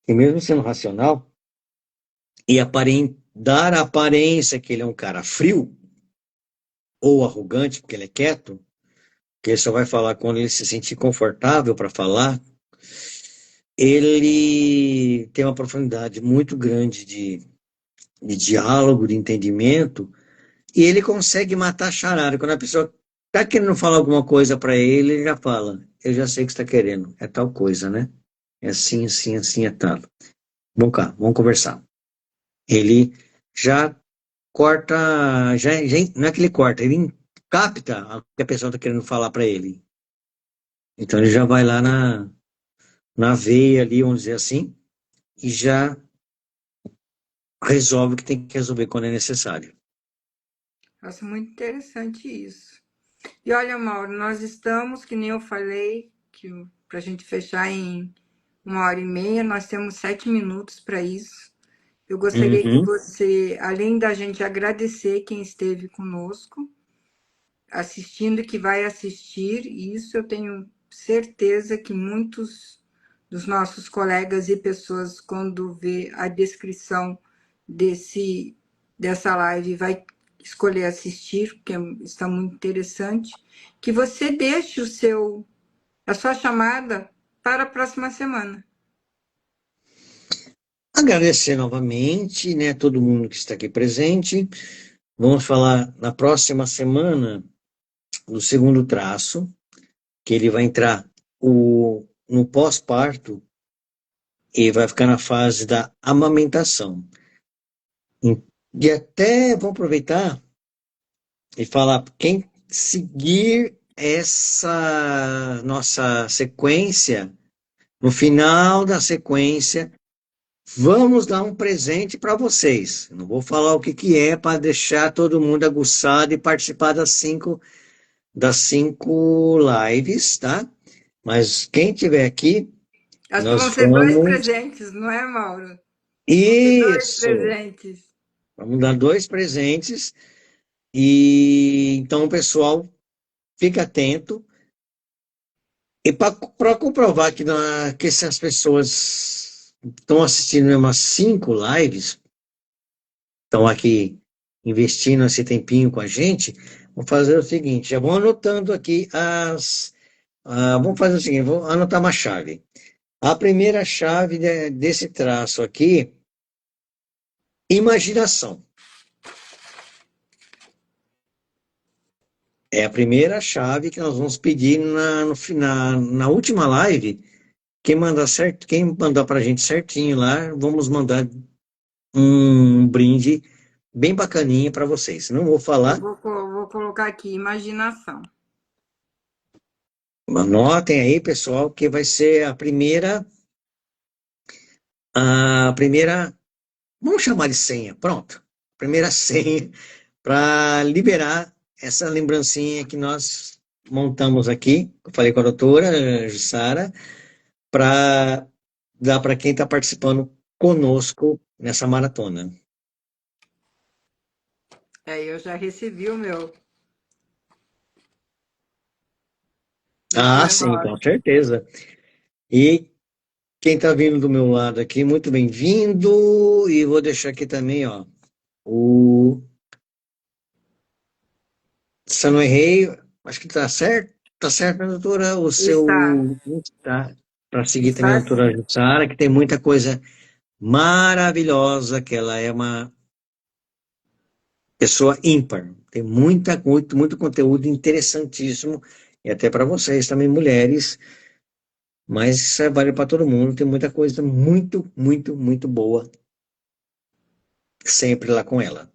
que mesmo sendo racional, e dar a aparência que ele é um cara frio ou arrogante, porque ele é quieto, que ele só vai falar quando ele se sentir confortável para falar, ele tem uma profundidade muito grande de diálogo, de entendimento, e ele consegue matar a charada. Quando a pessoa está querendo falar alguma coisa para ele, ele já fala: eu já sei o que você está querendo, é tal coisa, né? É assim, assim, assim, é tal. Vamos cá, vamos conversar. Ele já corta, não é que ele corta, ele capta o que a pessoa está querendo falar para ele. Então ele já vai lá na veia ali, vamos dizer assim, e já resolve o que tem que resolver quando é necessário. Acho muito interessante isso. E olha, Mauro, nós estamos, que nem eu falei, que para a gente fechar em 1h30, nós temos 7 minutos para isso. Eu gostaria que Uhum. você, além da gente agradecer quem esteve conosco, assistindo e que vai assistir, e isso eu tenho certeza que muitos dos nossos colegas e pessoas, quando vê a descrição dessa live, vai escolher assistir, porque está muito interessante, que você deixe a sua chamada para a próxima semana. Agradecer novamente, né, todo mundo que está aqui presente. Vamos falar na próxima semana do segundo traço, que ele vai entrar no pós-parto e vai ficar na fase da amamentação. E até vou aproveitar e falar, quem seguir essa nossa sequência, no final da sequência, vamos dar um presente para vocês. Não vou falar o que que é para deixar todo mundo aguçado e participar das cinco lives, tá? Mas quem tiver aqui, Acho que vão nós ser dois vamos. presentes, não é, Mauro? Vão ser dois Isso! presentes. Vamos dar dois presentes. E então, pessoal, fica atento. E para comprovar que essas pessoas estão assistindo umas 5 lives, estão aqui investindo esse tempinho com a gente, vou fazer o seguinte: já vou anotando aqui vamos fazer o seguinte, vou anotar uma chave. A primeira chave desse traço aqui, imaginação. É a primeira chave que nós vamos pedir no final, na última live. Quem mandar certo, quem mandar pra gente certinho lá, vamos mandar um brinde bem bacaninha para vocês. Não vou Eu falar, vou colocar aqui, imaginação. anotem aí, pessoal, que vai ser a primeira, vamos chamar de senha, pronto. Primeira senha para liberar essa lembrancinha que nós montamos aqui. Eu falei com a doutora Jussara, para dar para quem está participando conosco nessa maratona. Eu já recebi o meu. O meu Ah, é sim, com 9. certeza. E quem está vindo do meu lado aqui, muito bem-vindo. E vou deixar aqui também, ó, o. Se eu não errei, acho que está certo, né, doutora? O Está, seu. Tá, para seguir também a está doutora sim. Jussara, que tem muita coisa maravilhosa, que ela é uma pessoa ímpar. Tem muito conteúdo interessantíssimo, e até para vocês também, mulheres, mas isso vale para todo mundo. Tem muita coisa muito boa sempre lá com ela.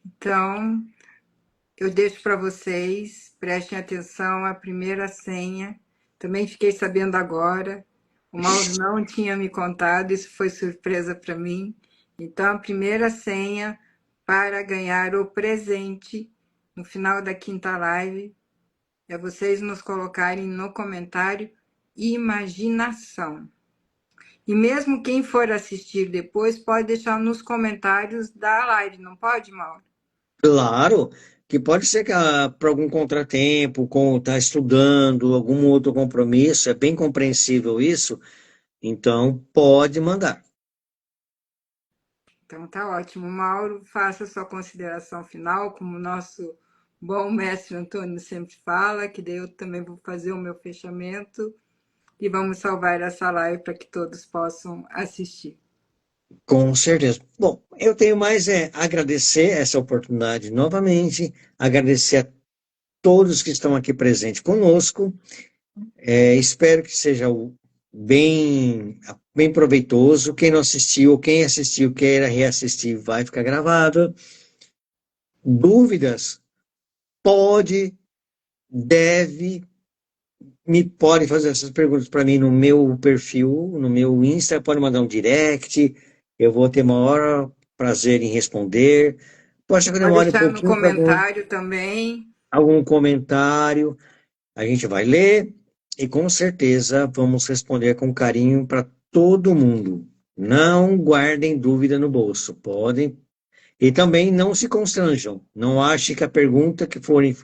Então, eu deixo para vocês, prestem atenção, a primeira senha. Também fiquei sabendo agora. O Mauro não tinha me contado, isso foi surpresa para mim. Então, a primeira senha para ganhar o presente no final da quinta live é vocês nos colocarem no comentário imaginação. E mesmo quem for assistir depois pode deixar nos comentários da live, não pode, Mauro? Claro que pode ser que por algum contratempo, com estar estudando, algum outro compromisso, é bem compreensível isso, então pode mandar. Então tá ótimo. Mauro, faça sua consideração final, como o nosso bom mestre Antônio sempre fala, que daí eu também vou fazer o meu fechamento e vamos salvar essa live para que todos possam assistir. Com certeza. Bom, eu tenho mais agradecer essa oportunidade novamente, agradecer a todos que estão aqui presentes conosco. Espero que seja bem proveitoso. Quem não assistiu, quem assistiu, queira reassistir, vai ficar gravado. Dúvidas? Pode, deve, pode fazer essas perguntas para mim no meu perfil, no meu Insta, pode mandar um direct. Eu vou ter maior prazer em responder. Pode ser que Pode demore um deixar no pouquinho para comentário também. algum comentário. A gente vai ler e com certeza vamos responder com carinho para todo mundo. Não guardem dúvida no bolso, podem. E também não se constranjam. Não ache que a pergunta que forem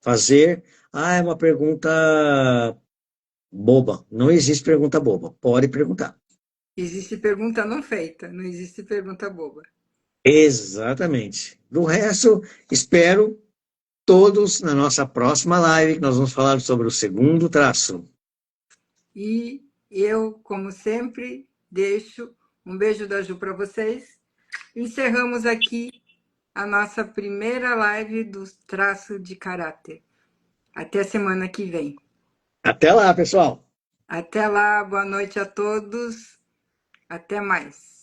fazer, é uma pergunta boba. Não existe pergunta boba. Pode perguntar. Existe pergunta não feita, não existe pergunta boba. Exatamente. Do resto, espero todos na nossa próxima live, que nós vamos falar sobre o segundo traço. E eu, como sempre, deixo um beijo da Ju para vocês. Encerramos aqui a nossa primeira live do traço de caráter. Até a semana que vem. Até lá, pessoal! Até lá, boa noite a todos. Até mais.